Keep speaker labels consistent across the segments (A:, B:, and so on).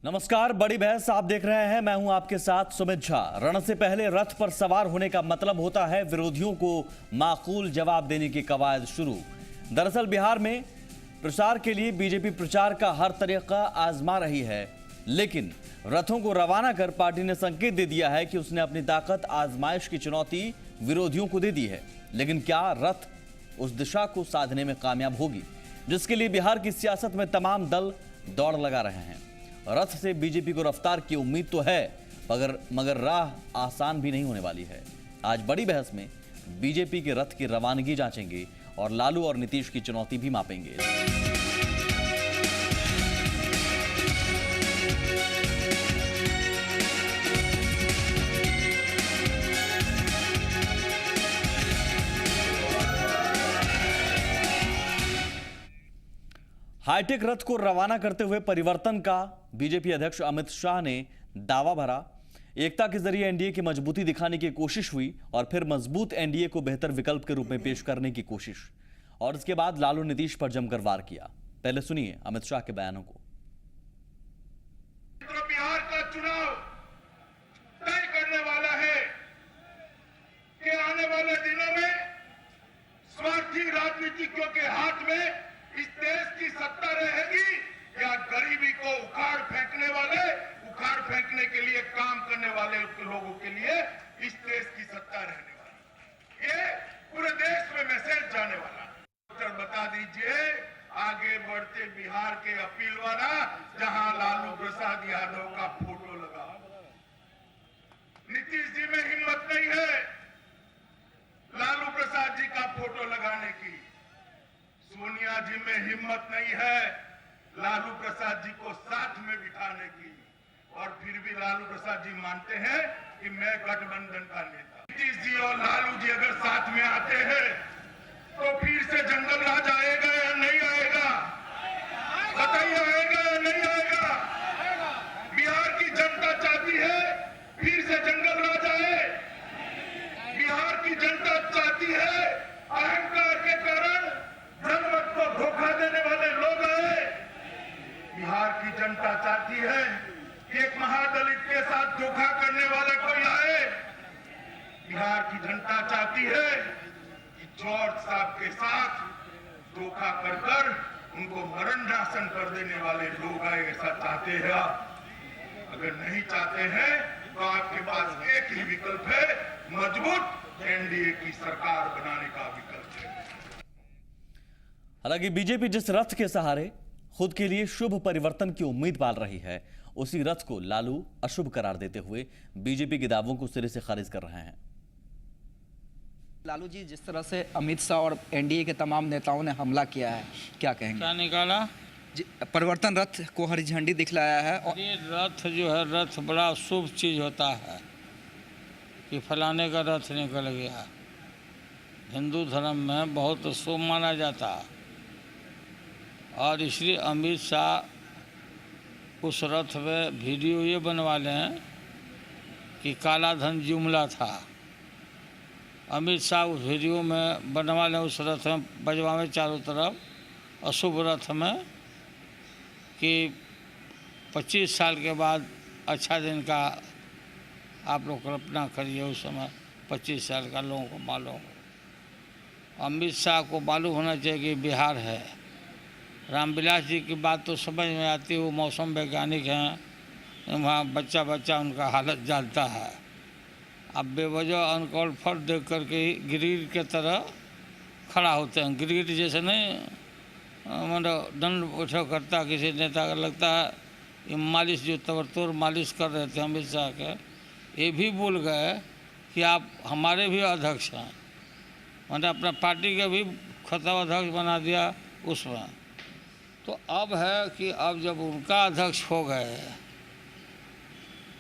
A: नमस्कार, बड़ी बहस आप देख रहे हैं। मैं हूं आपके साथ सुमित झा। रण से पहले रथ पर सवार होने का मतलब होता है विरोधियों को माकूल जवाब देने की कवायद शुरू। दरअसल बिहार में प्रचार के लिए बीजेपी प्रचार का हर तरीका आजमा रही है, लेकिन रथों को रवाना कर पार्टी ने संकेत दे दिया है कि उसने अपनी ताकत आजमाइश की चुनौती विरोधियों को दे दी है। लेकिन क्या रथ उस दिशा को साधने में कामयाब होगी जिसके लिए बिहार की सियासत में तमाम दल दौड़ लगा रहे हैं? रथ से बीजेपी को रफ्तार की उम्मीद तो है, मगर राह आसान भी नहीं होने वाली है। आज बड़ी बहस में बीजेपी के रथ की रवानगी जांचेंगे और लालू और नीतीश की चुनौती भी मापेंगे। हाईटेक रथ को रवाना करते हुए परिवर्तन का बीजेपी अध्यक्ष अमित शाह ने दावा भरा। एकता के जरिए एनडीए की मजबूती दिखाने की कोशिश हुई और फिर मजबूत एनडीए को बेहतर विकल्प के रूप में पेश करने की कोशिश, और इसके बाद लालू नीतीश पर जमकर वार किया। पहले सुनिए अमित शाह के बयानों को।
B: बिहार का चुनाव तय करने वाला है कि आने वाले दिनों में स्वार्थी राजनीतिज्ञों के हाथ में इस देश की सत्ता रहेगी या गरीबी को उखाड़ फेंकने के लिए काम करने वाले लोगों के लिए इस देश की सत्ता रहने वाली। ये पूरे देश में मैसेज जाने वाला। बता दीजिए आगे बढ़ते बिहार के अपील वाला जहां लालू प्रसाद यादव का फोटो लगा। नीतीश जी में हिम्मत नहीं है लालू प्रसाद जी का फोटो लगाने की। सोनिया जी में हिम्मत नहीं है लालू प्रसाद जी को साथ में बिठाने की, और फिर भी लालू प्रसाद जी मानते हैं कि मैं गठबंधन का नेता। नीतीश जी और लालू जी अगर साथ में आते हैं तो फिर से जंगल राज आएगा या नहीं आएगा? बताइए, आएगा या नहीं आएगा? बिहार की जनता चाहती है फिर से जंगल राज आए। बिहार की जनता चाहती है अहंकार के कारण जनमत को धोखा देने वाले लोग आए। बिहार की जनता चाहती है कि एक महादलित के साथ धोखा करने वाले कोई आए। बिहार की जनता चाहती है कि जॉर्ज साहब के साथ धोखा कर उनको मरणशासन कर देने वाले लोग आए। ऐसा चाहते हैं आप? अगर नहीं चाहते हैं तो आपके पास एक ही विकल्प है, मजबूत एनडीए की सरकार बनाने का विकल्प है।
A: हालांकि बीजेपी जिस रथ के सहारे खुद के लिए शुभ परिवर्तन की उम्मीद पाल रही है, उसी रथ को लालू अशुभ करार देते हुए बीजेपी के दावों को सिरे से खारिज कर रहे हैं।
C: लालू जी, जिस तरह से अमित शाह और एनडीए के तमाम नेताओं ने हमला किया है, क्या कहेंगे?
D: क्या निकाला?
C: परिवर्तन रथ को हरी झंडी दिखलाया है। और
D: ये रथ जो है, रथ बड़ा शुभ चीज होता है कि फलाने का रथ निकल गया। हिंदू धर्म में बहुत शुभ माना जाता है, और इसलिए अमित शाह उस रथ में वीडियो ये बनवा लें कि काला धन जुमला था। अमित शाह उस वीडियो में बनवा लें, उस रथ में बजवाएं चारों तरफ अशुभ रथ में कि 25 साल के बाद अच्छा दिन का आप लोग कल्पना करिए। उस समय 25 साल का लोगों को मालूम। अमित शाह को मालूम होना चाहिए कि बिहार है। रामविलास जी की बात तो समझ में आती है, वो मौसम वैज्ञानिक हैं, वहाँ बच्चा उनका हालत जानता है। अब बेवजह अनकॉल फट देख करके गिरीर के तरह खड़ा होते हैं। गिरीर जैसे नहीं मतलब दंड उठा करता किसी नेता का, लगता है ये मालिश जो तबरतोड़ मालिश कर रहे थे अमित शाह के, ये भी भूल गए कि आप हमारे भी अध्यक्ष हैं। मतलब अपना पार्टी का भी खताब अध्यक्ष बना दिया उसमें। तो अब है कि अब जब उनका अध्यक्ष हो गए,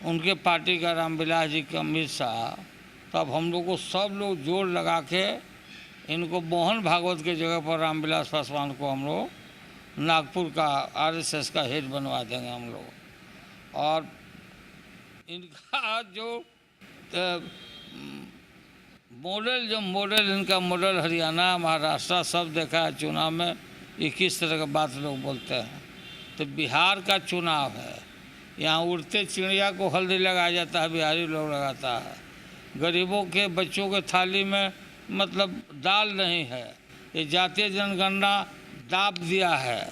D: उनके पार्टी का रामविलास जी का अमित शाह, तब हम लोग को सब लोग जोड़ लगा के इनको मोहन भागवत के जगह पर रामविलास पासवान को हम लोग नागपुर का आरएसएस का हेड बनवा देंगे हम लोग। और इनका जो मॉडल इनका मॉडल हरियाणा महाराष्ट्र सब देखा है चुनाव में। ये किस तरह का बात लोग बोलते हैं। तो बिहार का चुनाव है, यहाँ उड़ते चिड़िया को हल्दी लगाया जाता है, बिहारी लोग लगाता है। गरीबों के बच्चों के थाली में मतलब दाल नहीं है। ये जातीय जनगणना दाब दिया है।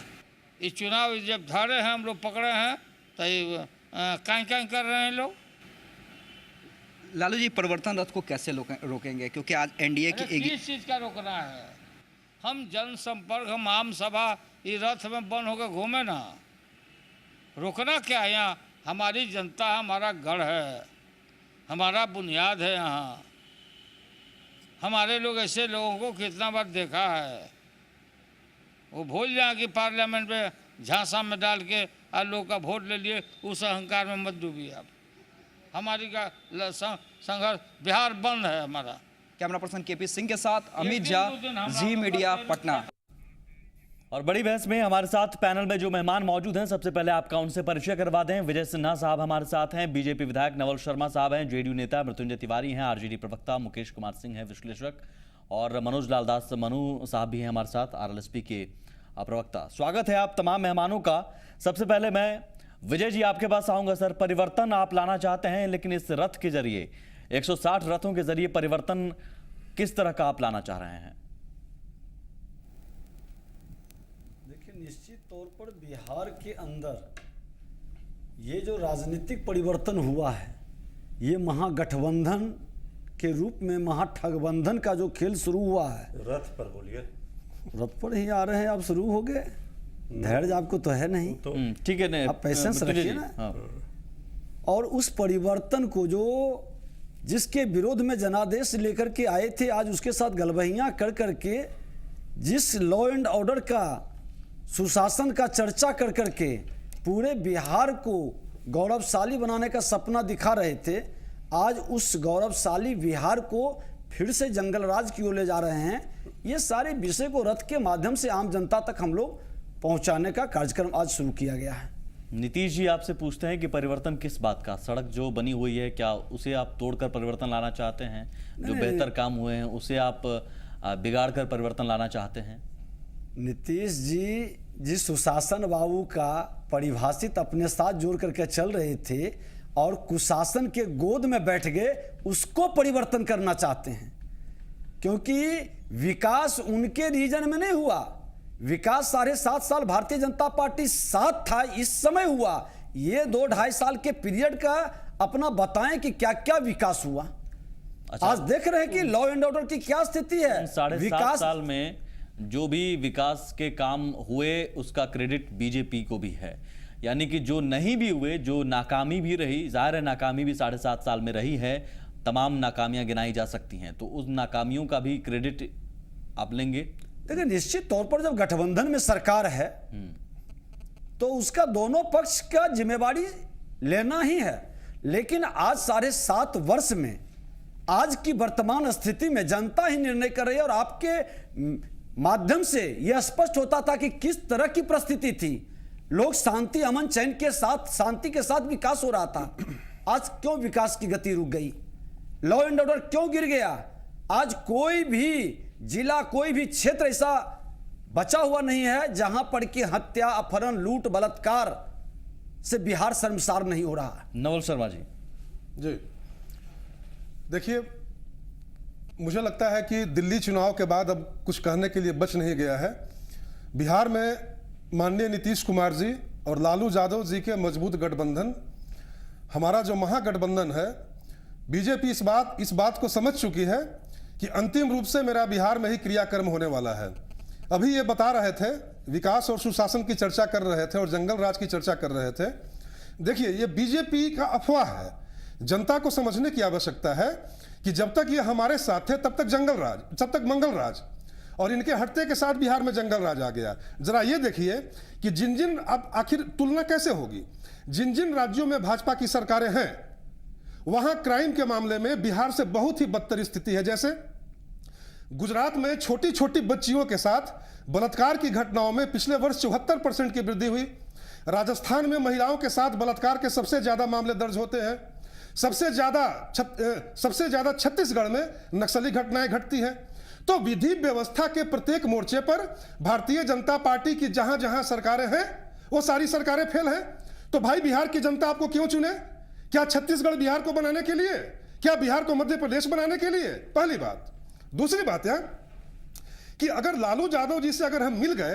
D: ये चुनाव जब धरे हैं, हम लोग पकड़े हैं, तो ये काई कर रहे हैं लोग।
C: लालू जी, परिवर्तन रथ को कैसे रोकेंगे, क्योंकि आज एनडीए की
D: किस चीज़ का रोकना है? हम जनसंपर्क, हम आम सभा, ये रथ में बंद होकर घूमे ना, रोकना क्या है? यहाँ हमारी जनता, हमारा गढ़ है, हमारा बुनियाद है। यहाँ हमारे लोग ऐसे लोगों को कितना बार देखा है। वो भूल जाए कि पार्लियामेंट में झांसा में डाल के आज लोग का वोट ले लिए, उस अहंकार में मत डूबिए आप। हमारी का संघर्ष, बिहार बंद है हमारा।
C: कैमरा पर्सन केपी सिंह के साथ अमित झा, जी मीडिया, पटना।
A: और बड़ी बहस में हमारे साथ पैनल में जो मेहमान मौजूद हैं, सबसे पहले आपका उनसे परिचय करवा दें। विजय सिन्हा साहब हमारे साथ हैं, बीजेपी विधायक नवल शर्मा साहब हैं, जेडीयू नेता मृत्युंजय तिवारी हैं, आरजेडी प्रवक्ता मुकेश कुमार सिंह हैं विश्लेषक, और मनोज लाल दास मनु साहब भी हैं हमारे साथ, आरएलएसपी के प्रवक्ता। स्वागत है आप तमाम मेहमानों का। सबसे पहले मैं विजय जी आपके पास आऊंगा। सर, परिवर्तन आप लाना चाहते हैं, लेकिन इस रथ के जरिए 160 रथों के जरिए परिवर्तन किस तरह का आप लाना चाह रहे हैं?
E: देखिए, निश्चित तौर पर बिहार के अंदर ये जो राजनीतिक परिवर्तन हुआ है, ये महागठबंधन के रूप में महाठगबंधन का जो खेल शुरू हुआ है।
F: रथ पर बोलिए।
E: रथ पर ही आ रहे हैं, आप शुरू हो गए। धैर्य आपको तो है नहीं,
F: तो
A: ठीक है ना,
E: आप पेशेंस रखिए ना।
A: हाँ।
E: और उस परिवर्तन को जो जिसके विरोध में जनादेश लेकर के आए थे, आज उसके साथ गलबहियां कर करके जिस लॉ एंड ऑर्डर का, सुशासन का चर्चा कर करके पूरे बिहार को गौरवशाली बनाने का सपना दिखा रहे थे, आज उस गौरवशाली बिहार को फिर से जंगल राज की ओर ले जा रहे हैं। ये सारे विषय को रथ के माध्यम से आम जनता तक हम लोग पहुंचाने का कार्यक्रम आज शुरू किया गया है।
A: नीतीश जी आपसे पूछते हैं कि परिवर्तन किस बात का? सड़क जो बनी हुई है, क्या उसे आप तोड़कर परिवर्तन लाना चाहते हैं? जो बेहतर काम हुए हैं उसे आप बिगाड़ कर परिवर्तन लाना चाहते हैं?
E: नीतीश जी जिस सुशासन बाबू का परिभाषित अपने साथ जोड़ करके चल रहे थे और कुशासन के गोद में बैठ गए, उसको परिवर्तन करना चाहते हैं। क्योंकि विकास उनके रीजन में नहीं हुआ, विकास 7.5 साल भारतीय जनता पार्टी साथ था, इस समय हुआ। ये 2-2.5 साल के पीरियड का अपना बताएं कि क्या क्या विकास हुआ।
A: अच्छा,
E: आज देख रहे हैं कि लॉ एंड ऑर्डर की क्या स्थिति है।
A: 7.5 साल में जो भी विकास के काम हुए उसका क्रेडिट बीजेपी को भी है, यानी कि जो नहीं भी हुए, जो नाकामी भी रही, जाहिर है नाकामी भी 7.5 साल में रही है, तमाम नाकामियां गिनाई जा सकती हैं, तो उस नाकामियों का भी क्रेडिट आप लेंगे?
E: देखिए, निश्चित तौर पर जब गठबंधन में सरकार है तो उसका दोनों पक्ष का जिम्मेवारी लेना ही है। लेकिन आज 7.5 वर्ष में, आज की वर्तमान स्थिति में जनता ही निर्णय कर रही है, और आपके माध्यम से यह स्पष्ट होता था कि किस तरह की परिस्थिति थी। लोग शांति, अमन, चैन के साथ, शांति के साथ विकास हो रहा था। आज क्यों विकास की गति रुक गई? लॉ एंड ऑर्डर क्यों गिर गया? आज कोई भी जिला, कोई भी क्षेत्र ऐसा बचा हुआ नहीं है जहां पर कि हत्या, अपहरण, लूट, बलात्कार से बिहार शर्मसार नहीं हो रहा।
A: नवल शर्मा जी।
F: जी देखिए, मुझे लगता है कि दिल्ली चुनाव के बाद अब कुछ कहने के लिए बच नहीं गया है। बिहार में माननीय नीतीश कुमार जी और लालू यादव जी के मजबूत गठबंधन, हमारा जो महागठबंधन है, बीजेपी इस बात को समझ चुकी है कि अंतिम रूप से मेरा बिहार में ही क्रियाक्रम होने वाला है। अभी ये बता रहे थे, विकास और सुशासन की चर्चा कर रहे थे और जंगल राज की चर्चा कर रहे थे। देखिए, ये बीजेपी का अफवाह है। जनता को समझने की आवश्यकता है कि जब तक ये हमारे साथ थे तब तक जंगल राज, तब तक मंगल राज, और इनके हटते के साथ बिहार में जंगल राज आ गया। जरा ये देखिए कि जिन अब आखिर तुलना कैसे होगी, जिन राज्यों में भाजपा की सरकारें हैं वहां क्राइम के मामले में बिहार से बहुत ही बदतर स्थिति है। जैसे गुजरात में छोटी छोटी बच्चियों के साथ बलात्कार की घटनाओं में पिछले वर्ष 74% की वृद्धि हुई। राजस्थान में महिलाओं के साथ बलात्कार के सबसे ज्यादा मामले दर्ज होते हैं। सबसे ज्यादा छत्तीसगढ़ में नक्सली घटनाएं घटती हैं। तो विधि व्यवस्था के प्रत्येक मोर्चे पर भारतीय जनता पार्टी की जहां जहां सरकारें हैं वो सारी सरकारें फेल हैं। तो भाई बिहार की जनता आपको क्यों चुने? क्या छत्तीसगढ़ बिहार को बनाने के लिए? क्या बिहार को मध्य प्रदेश बनाने के लिए? पहली बात। दूसरी बात है कि अगर लालू यादव जी से अगर हम मिल गए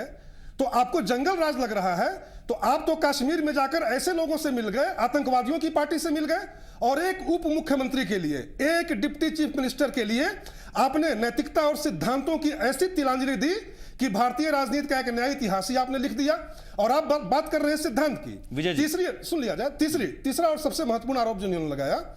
F: तो आपको जंगल राज लग रहा है, तो आप तो कश्मीर में जाकर ऐसे लोगों से मिल गए, आतंकवादियों की पार्टी से मिल गए, और एक उप मुख्यमंत्री के लिए, एक डिप्टी चीफ मिनिस्टर के लिए आपने नैतिकता और सिद्धांतों की ऐसी तिलांजलि दी कि भारतीय राजनीति का एक नया इतिहास ही आपने लिख दिया। और आप बात कर रहे हैं सिद्धांत की।
A: विजय जी।
F: तीसरी सुन लिया जाए, तीसरा और सबसे महत्वपूर्ण आरोप जो इन्होंने लगाया,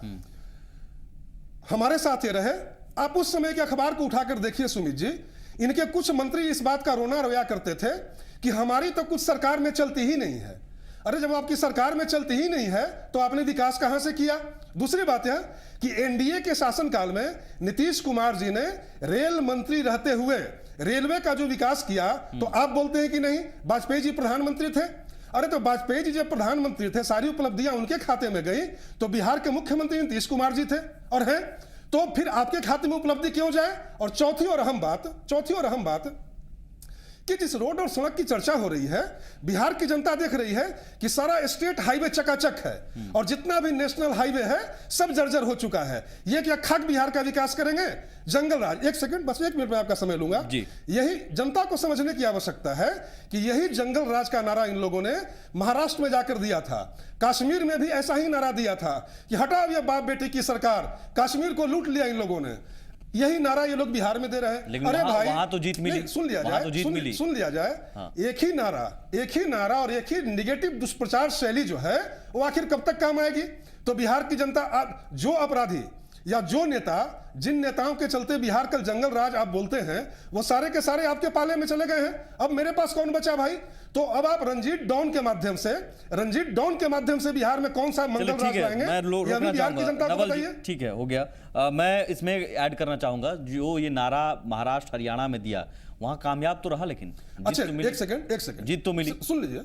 F: हमारे साथ ये रहे, आप उस समय के अखबार को उठाकर देखिए सुमित जी, इनके कुछ मंत्री इस बात का रोना रोया करते थे कि हमारी तो कुछ सरकार में चलती ही नहीं है। अरे जब आपकी सरकार में चलती ही नहीं है तो आपने विकास कहां से किया? दूसरी बात है कि एनडीए के शासनकाल में नीतीश कुमार जी ने रेल मंत्री रहते हुए रेलवे का जो विकास किया, तो आप बोलते हैं कि नहीं, वाजपेयी जी प्रधानमंत्री थे। अरे तो वाजपेयी जी जब प्रधानमंत्री थे, सारी उपलब्धियां उनके खाते में गई, तो बिहार के मुख्यमंत्री नीतीश कुमार जी थे और हैं, तो फिर आपके खाते में उपलब्धि क्यों जाए? और चौथी और अहम बात कि जिस रोड और सड़क की चर्चा हो रही है, बिहार की जनता देख रही है कि सारा स्टेट हाईवे चकाचक है और जितना भी नेशनल हाईवे है सब जर्जर हो चुका है। ये क्या खाक बिहार का विकास करेंगे? जंगल राज। एक सेकंड, बस 1 मिनट में आपका समय लूंगा। यही जनता को समझने की आवश्यकता है कि यही जंगल राज का नारा इन लोगों ने महाराष्ट्र में जाकर दिया था, कश्मीर में भी ऐसा ही नारा दिया था कि हटाओ ये बाप बेटी की सरकार, कश्मीर को लूट लिया इन लोगों ने। यही नारा ये लोग बिहार में दे रहे हैं।
A: लेकिन
F: अरे भाई,
A: वहां तो जीत मिली।
F: सुन लिया जाए,
A: हाँ।
F: एक ही नारा और एक ही निगेटिव दुष्प्रचार शैली जो है वो आखिर कब तक काम आएगी? तो बिहार की जनता, जो अपराधी या जो नेता, जिन नेताओं के चलते बिहार का जंगल राज आप बोलते हैं, वो सारे के सारे आपके पाले में चले गए हैं। अब मेरे पास कौन बचा भाई? तो अब आप रंजीत डॉन के माध्यम से बिहार में कौन सा मंगल राज लाएंगे? ये अभी बिहार की जनता को बताइए।
A: ठीक है, हो गया। मैं इसमें ऐड करना चाहूंगा, जो ये नारा महाराष्ट्र हरियाणा में दिया, वहां कामयाब तो रहा, लेकिन
F: अच्छा एक सेकंड जीत
A: तो मिली।
F: सुन लीजिए,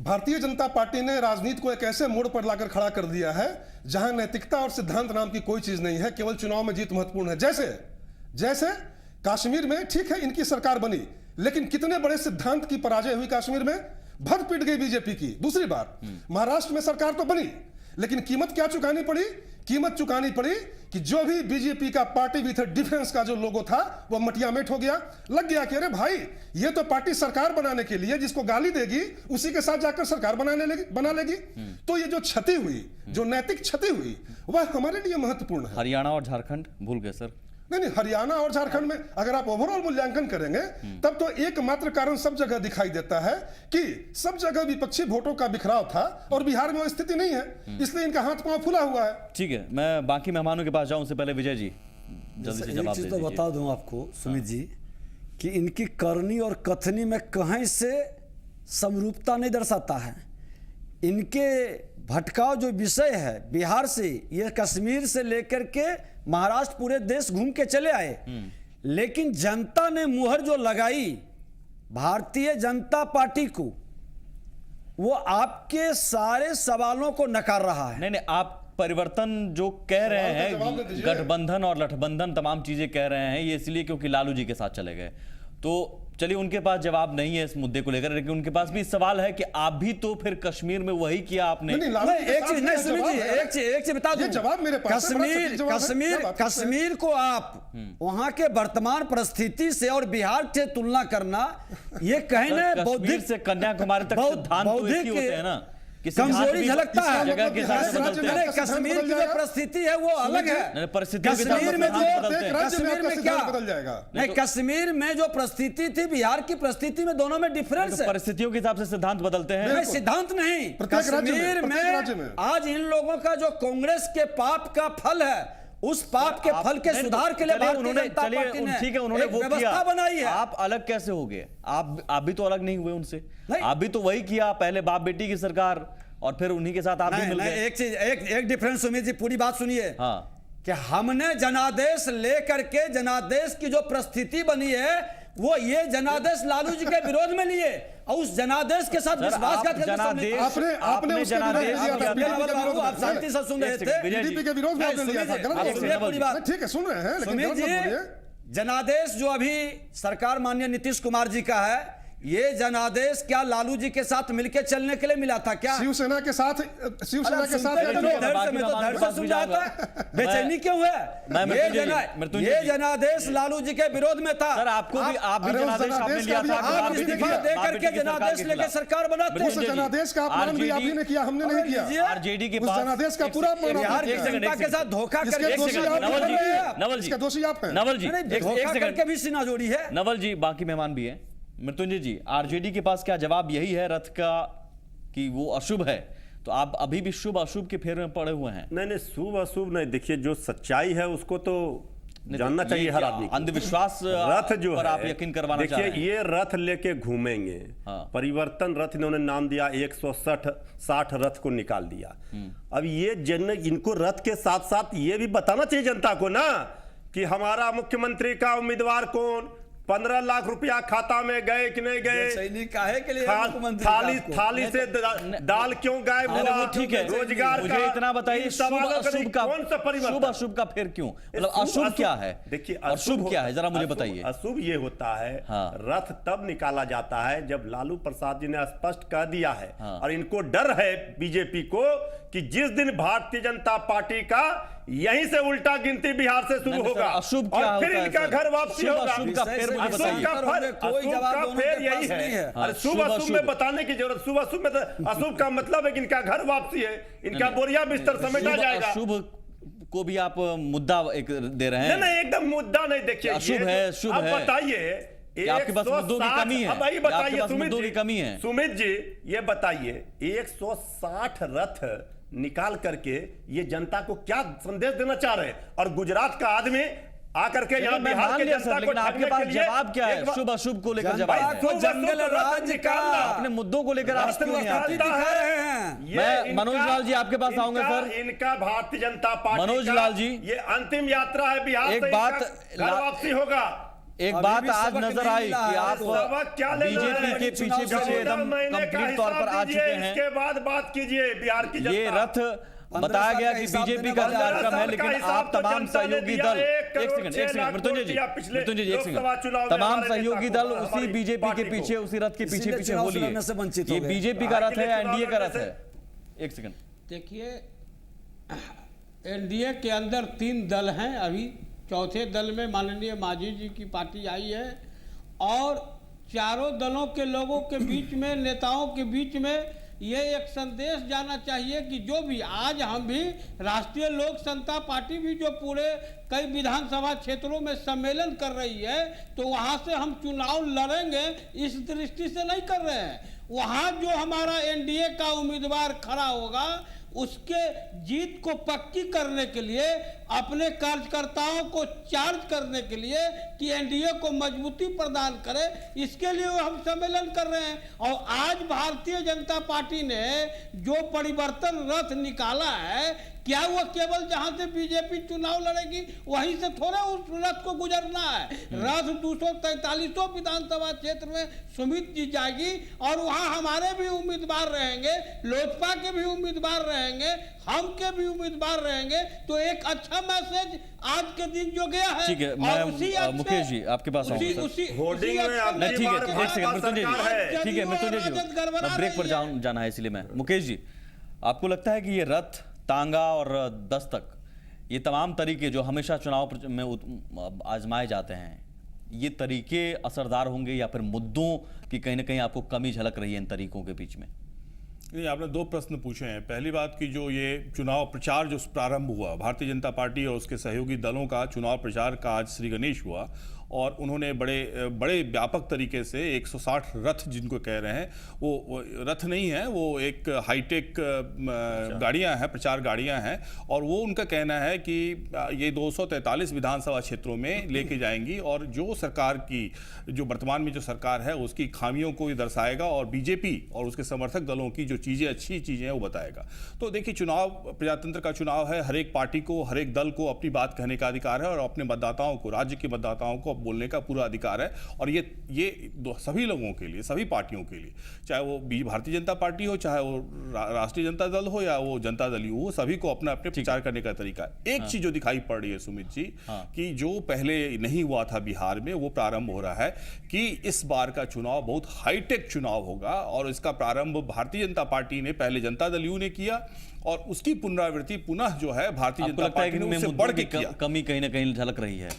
F: भारतीय जनता पार्टी ने राजनीति को एक ऐसे मोड़ पर लाकर खड़ा कर दिया है जहां नैतिकता और सिद्धांत नाम की कोई चीज नहीं है, केवल चुनाव में जीत महत्वपूर्ण है। जैसे कश्मीर में ठीक है इनकी सरकार बनी, लेकिन कितने बड़े सिद्धांत की पराजय हुई कश्मीर में, भद पिट गई बीजेपी की। दूसरी बार महाराष्ट्र में सरकार तो बनी, लेकिन कीमत क्या चुकानी पड़ी? कीमत चुकानी पड़ी कि जो भी बीजेपी का पार्टी विथ डिफरेंस का जो लोगो था वो मटियामेट हो गया। लग गया कि अरे भाई ये तो पार्टी सरकार बनाने के लिए जिसको गाली देगी उसी के साथ जाकर सरकार बना लेगी। तो ये जो क्षति हुई, जो नैतिक क्षति हुई, वह हमारे लिए महत्वपूर्ण है।
A: हरियाणा और झारखंड भूल गए सर।
F: नहीं, हरियाणा और झारखंड में अगर आप ओवरऑल मूल्यांकन करेंगे तब तो एकमात्र कारण सब जगह दिखाई देता है कि सब जगह विपक्षी वोटों का बिखराव था और बिहार में वो स्थिति नहीं है, इसलिए इनका हाथ पांव फूला हुआ है।
A: ठीक है, मैं बाकी मेहमानों के पास जाऊं, उससे पहले विजय जी जल्दी से जवाब दे दीजिए।
E: तो बता दूं आपको सुमित जी कि इनकी करनी और कथनी में कहीं से समरूपता नहीं दर्शाता है। इनके भटकाव जो विषय है बिहार से, ये कश्मीर से लेकर के महाराष्ट्र पूरे देश घूम के चले आए, लेकिन जनता ने मुहर जो लगाई भारतीय जनता पार्टी को, वो आपके सारे सवालों को नकार रहा है।
A: नहीं, आप परिवर्तन जो कह रहे हैं, गठबंधन और लठबंधन तमाम चीजें कह रहे हैं, ये इसलिए क्योंकि लालू जी के साथ चले गए। तो चलिए, उनके पास जवाब नहीं है इस मुद्दे को लेकर, लेकिन उनके पास भी सवाल है कि आप भी तो फिर कश्मीर में वही किया आपने।
E: एक चीज बता दूं,
F: जवाब मेरे पास
E: कश्मीर को आप वहां के वर्तमान परिस्थिति से और बिहार से तुलना करना, ये कहने
A: बौद्धिक से कन्याकुमारी तक सिद्धांत तो एक ही होते हैं ना,
E: कमजोरी झलकता है।
A: जगह के हिसाब से बदलते हैं।
E: कश्मीर की जो परिस्थिति है वो अलग है।
A: कश्मीर में
E: क्या बदल जाएगा? नहीं, कश्मीर में जो परिस्थिति थी, बिहार की परिस्थिति में, दोनों में डिफरेंस है।
A: परिस्थितियों के हिसाब से सिद्धांत बदलते हैं।
E: नहीं, सिद्धांत नहीं। कश्मीर में आज इन लोगों का जो कांग्रेस के पाप का फल है, उस पाप के फल के सुधार के लिए भारतीय जनता पार्टी ने
A: ठीक है, उन्होंने वो
E: व्यवस्था बनाई है।
A: आप अलग कैसे हो गए? आप भी तो अलग नहीं हुए उनसे, आप भी तो वही किया, पहले बाप बेटी की सरकार और फिर उन्हीं के साथ आप भी मिल गए।
E: एक डिफरेंस सुमित जी, पूरी बात सुनिए। हाँ, कि हमने जनादेश लेकर के, जनादेश की जो परिस्थिति बनी है वो ये जनादेश लालू जी के विरोध में लिए और उस जनादेश के साथ विश्वासघात
F: आपने
E: आप शांति से सुन रहे थे,
F: बीजेपी के विरोध में लिया था। गलत, ठीक है, सुन रहे हैं,
E: सुमित जी, जनादेश जो अभी सरकार माननीय नीतीश कुमार जी का है, ये जनादेश क्या लालू जी के साथ मिलकर चलने के लिए मिला था क्या?
F: शिवसेना के साथ या
E: धैर्य से समझाता है, बेचैनी क्यों है? ये जनादेश लालू जी के विरोध में था।
A: सर आपको भी, आप भी
F: अरे उस
A: जनादेश आपने
F: जनादेश
A: लिया
F: का
A: था,
F: भी
A: आप
E: आप
A: भी
E: इस्तीफा
A: सरकार-
E: दे
A: आप भी
E: करके
A: सरकार
E: जनादेश
A: के
E: लेके
A: खिलाफ।
E: सरकार बनाते
F: उस
E: हैं।
F: जनादेश का अपमान भी आप ही ने किया, हमने नहीं किया।
A: आरजेडी के
F: उस
A: पास
F: जनादेश का पूरा अपमान
E: बिहार
F: आपने
E: की
F: किया।
E: जनता के साथ धोखा
F: इसके
E: करके
F: दोषी आप
A: नवल जी,
F: कर रहे हैं।
A: नवल जी,
F: इसके दोषी आप हैं।
A: नवल जी, एक
E: धोखा
A: सेकंड,
E: करके भी सीना जोड़ी है।
A: नवल जी, बाकी मेहमान भी हैं। मृत्युंजय जी, आरजेडी के पास क्या जवाब यही है रथ का कि वो अशुभ है, तो आप अभी भी शुभ अशुभ के फेर में पड़े हुए हैं?
G: नहीं, शुभ अशुभ नहीं, देखिए जो सच्चाई है उसको तो जानना चाहिए हर आदमी को।
A: अंधविश्वास
G: रथ जो
A: पर
G: है,
A: आप यकीन करवाना चाह
G: देखिए
A: रहे हैं?
G: ये रथ लेके घूमेंगे।
A: हाँ।
G: परिवर्तन रथ इन्होंने नाम दिया, 160 रथ को निकाल दिया। अब ये इनको रथ के साथ साथ ये भी बताना चाहिए जनता को ना कि हमारा मुख्यमंत्री का उम्मीदवार कौन, 15 लाख रुपया खाता में गए कि नहीं गए,
E: सैनिक काहे के लिए मुख्यमंत्री
G: थाली से दाल क्यों गायब
A: नहीं,
G: हुआ,
A: वो ठीक है,
G: रोजगार
A: मुझे इतना बताइए,
G: इन
A: शुभ
G: सवालों का
A: अशुभ का
G: कौन सा परिवर्तन?
A: शुभ अशुभ का फिर क्यों, मतलब अशुभ क्या है?
G: देखिए
A: और शुभ क्या है, जरा मुझे बताइए।
G: अशुभ ये होता है,
A: हाँ।
G: रथ तब निकाला जाता है जब लालू प्रसाद जी ने स्पष्ट कह दिया है,
A: हाँ।
G: और इनको डर है बीजेपी को कि जिस दिन भारतीय जनता पार्टी का यहीं से उल्टा गिनती बिहार से शुरू
A: नहीं,
G: होगा
A: सर, अशुभ क्या
G: और फिर
A: होता है,
G: इनका
A: सर?
G: घर वापसी
A: शुभ
G: होगा।
A: अशुभ का फेर मुझे
G: अशुभ
A: बताइए।
G: का
E: कोई जवाब दोनों
G: फेर
E: के
G: यही
E: पास नहीं
G: है।
E: है।
G: अरे शुभ अशुभ में बताने की जरूरत, शुभ अशुभ में तो अशुभ का मतलब है कि इनका घर वापसी है, इनका बोरिया बिस्तर समेटा
A: शुभ
G: जाएगा।
A: अशुभ को भी आप मुद्दा एक दे रहे हैं?
G: नहीं, एकदम मुद्दा नहीं, देखिए
A: अशुभ
G: ये
A: है,
G: जो-
A: शुभ
G: अब
A: है।
G: बताइए
A: क्या आपके पास मुद्दों की कमी है?
G: अब वही
A: क्या आपके
G: बताइए
A: पास
G: सुमित
A: मुद्दों की
G: जी,
A: कमी है?
G: सुमित जी ये बताइए 160 रथ निकाल करके ये जनता को क्या संदेश देना चाह रहे हैं? और गुजरात का आदमी आकर के यहाँ
A: मैं
G: बिहार
A: मान
G: के
A: लिया
G: जनता
A: सर,
G: को
A: लेकिन आपके
G: ठगने
A: पास
G: के लिए
A: जवाब क्या है?
G: एक बार-
A: शुभ अशुभ को लेकर
E: जनता
A: जवाब
E: को
A: है।
E: जंगल राज का
A: अपने मुद्दों को लेकर आप क्यों नहीं आते?
E: दिखा रहे हैं।
G: ये
A: मैं
G: इनका-
A: मनोज लाल जी आपके पास आऊंगा सर।
G: इनका भारतीय जनता पार्टी
A: मनोज
G: का
A: लाल जी,
G: ये अंतिम यात्रा है बिहार
A: एक
G: से,
A: बात
G: इनका घर वापसी होगा।
A: एक
E: अभी
A: बात
E: भी
A: आज
E: सबक
A: नजर
E: नहीं
A: आई
E: मिला
A: कि
E: है
A: आप
E: आपको।
G: सबक क्या लेना
A: बीजेपी
G: है?
A: के पीछे पीछे एकदम कंप्लीट तौर पर आ चुके हैं।
G: इसके बाद बात कीजिए बिहार की
A: ये
G: जनता।
A: रथ बताया गया कि बीजेपी का कार्यक्रम है, लेकिन आप तमाम सहयोगी दल, एक सेकंड मृत्युंजय जी, एक सेकंड, तमाम सहयोगी दल उसी बीजेपी के पीछे, उसी रथ के पीछे पीछे हो लिए। ये बीजेपी का रथ है या एनडीए का रथ है? एक सेकंड,
H: देखिए, एनडीए के अंदर 3 दल हैं। अभी चौथे दल में माननीय मांझी जी की पार्टी आई है, और चारों दलों के लोगों के बीच में, नेताओं के बीच में ये एक संदेश जाना चाहिए कि जो भी आज हम भी राष्ट्रीय लोक समता पार्टी भी जो पूरे कई विधानसभा क्षेत्रों में सम्मेलन कर रही है, तो वहाँ से हम चुनाव लड़ेंगे इस दृष्टि से नहीं कर रहे हैं। वहाँ जो हमारा एनडीए का उम्मीदवार खड़ा होगा, उसके जीत को पक्की करने के लिए, अपने कार्यकर्ताओं को चार्ज करने के लिए कि एनडीए को मजबूती प्रदान करे, इसके लिए हम सम्मेलन कर रहे हैं। और आज भारतीय जनता पार्टी ने जो परिवर्तन रथ निकाला है, क्या वो केवल जहां से बीजेपी चुनाव लड़ेगी वहीं से थोड़ा उस रथ को गुजरना है? रथ 243 विधानसभा क्षेत्र में सुमित जी जाएगी, और वहां हमारे भी उम्मीदवार रहेंगे, लोजपा के भी उम्मीदवार रहेंगे, हम के भी उम्मीदवार रहेंगे। तो एक अच्छा मैसेज आज के दिन जो गया है,
A: ठीक है,
H: और
A: मैं
H: उसी अच्छे-
A: मुकेश जी आपके पास आऊंगा सर।
G: होर्डिंग में अब
A: नहीं, ठीक है,
G: बार
A: एक सेकंड मृत्युंजय
G: सरकार है।
A: जी, ठीक है मृत्युंजय जी,
H: राजद गड़बड़ा
A: मैं ब्रेक पर
H: रही है।
A: जाना है, इसलिए मैं, मुकेश जी, आपको लगता है कि ये रथ, तांगा और दस्तक, ये तमाम तरीके जो हमेशा चुनाव में आजमाए जाते हैं, ये तरीके असरदार होंगे या फिर मुद्दों की कहीं ना कहीं आपको कमी झलक रही है इन तरीकों के बीच में?
I: नहीं, आपने 2 प्रश्न पूछे हैं। पहली बात कि जो ये चुनाव प्रचार जो प्रारंभ हुआ, भारतीय जनता पार्टी और उसके सहयोगी दलों का चुनाव प्रचार का आज श्री गणेश हुआ, और उन्होंने बड़े व्यापक तरीके से 160 रथ जिनको कह रहे हैं, वो रथ नहीं है, वो एक हाईटेक गाड़ियां हैं, प्रचार गाड़ियां हैं, और वो उनका कहना है कि ये 243 विधानसभा क्षेत्रों में लेके जाएंगी, और जो सरकार की, जो वर्तमान में जो सरकार है उसकी खामियों को ये दर्शाएगा, और बीजेपी और उसके समर्थक दलों की जो चीज़ें, अच्छी चीज़ें हैं वो बताएगा। तो देखिए, चुनाव प्रजातंत्र का चुनाव है, हर एक पार्टी को, हर एक दल को अपनी बात कहने का अधिकार है, और अपने मतदाताओं को, राज्य के मतदाताओं को बोलने का पूरा अधिकार है। और ये सभी लोगों के लिए, सभी पार्टियों के लिए, चाहे वो भारतीय जनता पार्टी हो, चाहे वो राष्ट्रीय जनता दल हो या वो जनता दल हो, सभी को अपना अपने प्रचार करने का तरीका है। एक चीज जो दिखाई पड़ रही है सुमित जी, कि जो पहले नहीं हुआ था बिहार में, वो प्रारंभ हो रहा है कि इस बार का चुनाव बहुत हाईटेक चुनाव होगा। और इसका प्रारंभ भारतीय जनता पार्टी ने, पहले जनता दल यू ने किया, और उसकी पुनरावृत्ति पुनः जो है भारतीय जनता पार्टी ने उससे बढ़ के किया।
A: कमी कहीं ना कहीं झलक रही है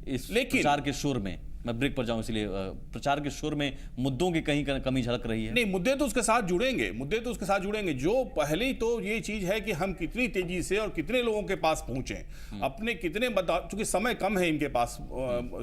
A: इस प्रचार के शोर में। मैं ब्रेक पर जाऊं, इसलिए प्रचार के शोर में मुद्दों की कहीं कमी झलक रही है।
I: नहीं, मुद्दे तो उसके साथ जुड़ेंगे, मुद्दे तो उसके साथ जुड़ेंगे। जो पहले तो ये चीज है कि हम कितनी तेजी से और कितने लोगों के पास पहुंचे, अपने कितने चूंकि समय कम है इनके पास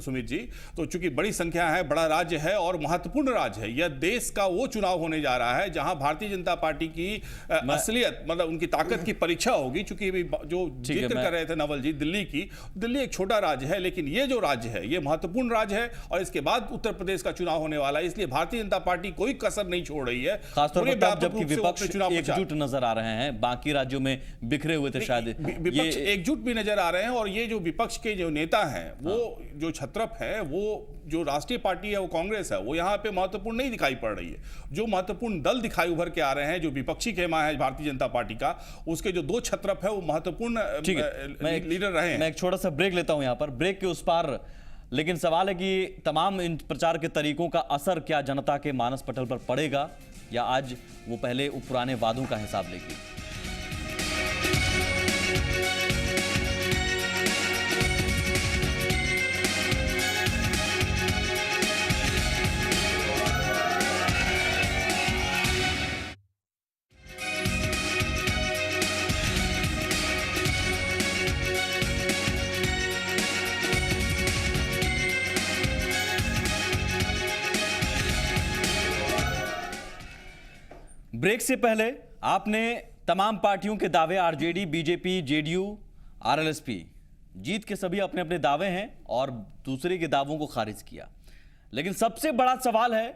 I: सुमित जी, तो चूंकि बड़ी संख्या है, बड़ा राज्य है और महत्वपूर्ण राज्य है, यह देश का वो चुनाव होने जा रहा है जहां भारतीय जनता पार्टी की असलियत, मतलब उनकी ताकत की परीक्षा होगी। चूंकि जो जिक्र कर रहे थे नवल जी, दिल्ली एक छोटा राज्य है, लेकिन ये जो राज्य है ये महत्वपूर्ण राज्य है, और इसके बाद उत्तर प्रदेश का चुनाव होने वाला है। इसलिए भारतीय जनता पार्टी कोई कसर नहीं छोड़ रही है,
A: खासतौर पर तब जबकि विपक्ष एकजुट नजर आ रहे हैं, बाकी राज्यों में बिखरे हुए थे। शायद
I: विपक्ष एकजुट भी नजर आ रहे हैं, और ये जो विपक्ष के जो नेता हैं, वो जो छत्रप है, वो जो राष्ट्रीय पार्टी है, वो कांग्रेस है, वो यहाँ पे महत्वपूर्ण नहीं दिखाई पड़ रही है। जो महत्वपूर्ण दल दिखाई उभर के आ रहे हैं, जो विपक्षी खेमा है भारतीय जनता पार्टी का, उसके जो दो छत्रप है वो महत्वपूर्ण लीडर रहे हैं।
A: मैं एक छोटा सा ब्रेक लेता हूं यहाँ पर, ब्रेक के उस पार। लेकिन सवाल है कि तमाम इन प्रचार के तरीकों का असर क्या जनता के मानस पटल पर पड़ेगा, या आज वो पहले पुराने वादों का हिसाब लेगी। ब्रेक से पहले आपने तमाम पार्टियों के दावे, आरजेडी, बीजेपी, जेडीयू, आरएलएसपी, जीत के सभी अपने अपने दावे हैं और दूसरे के दावों को खारिज किया। लेकिन सबसे बड़ा सवाल है,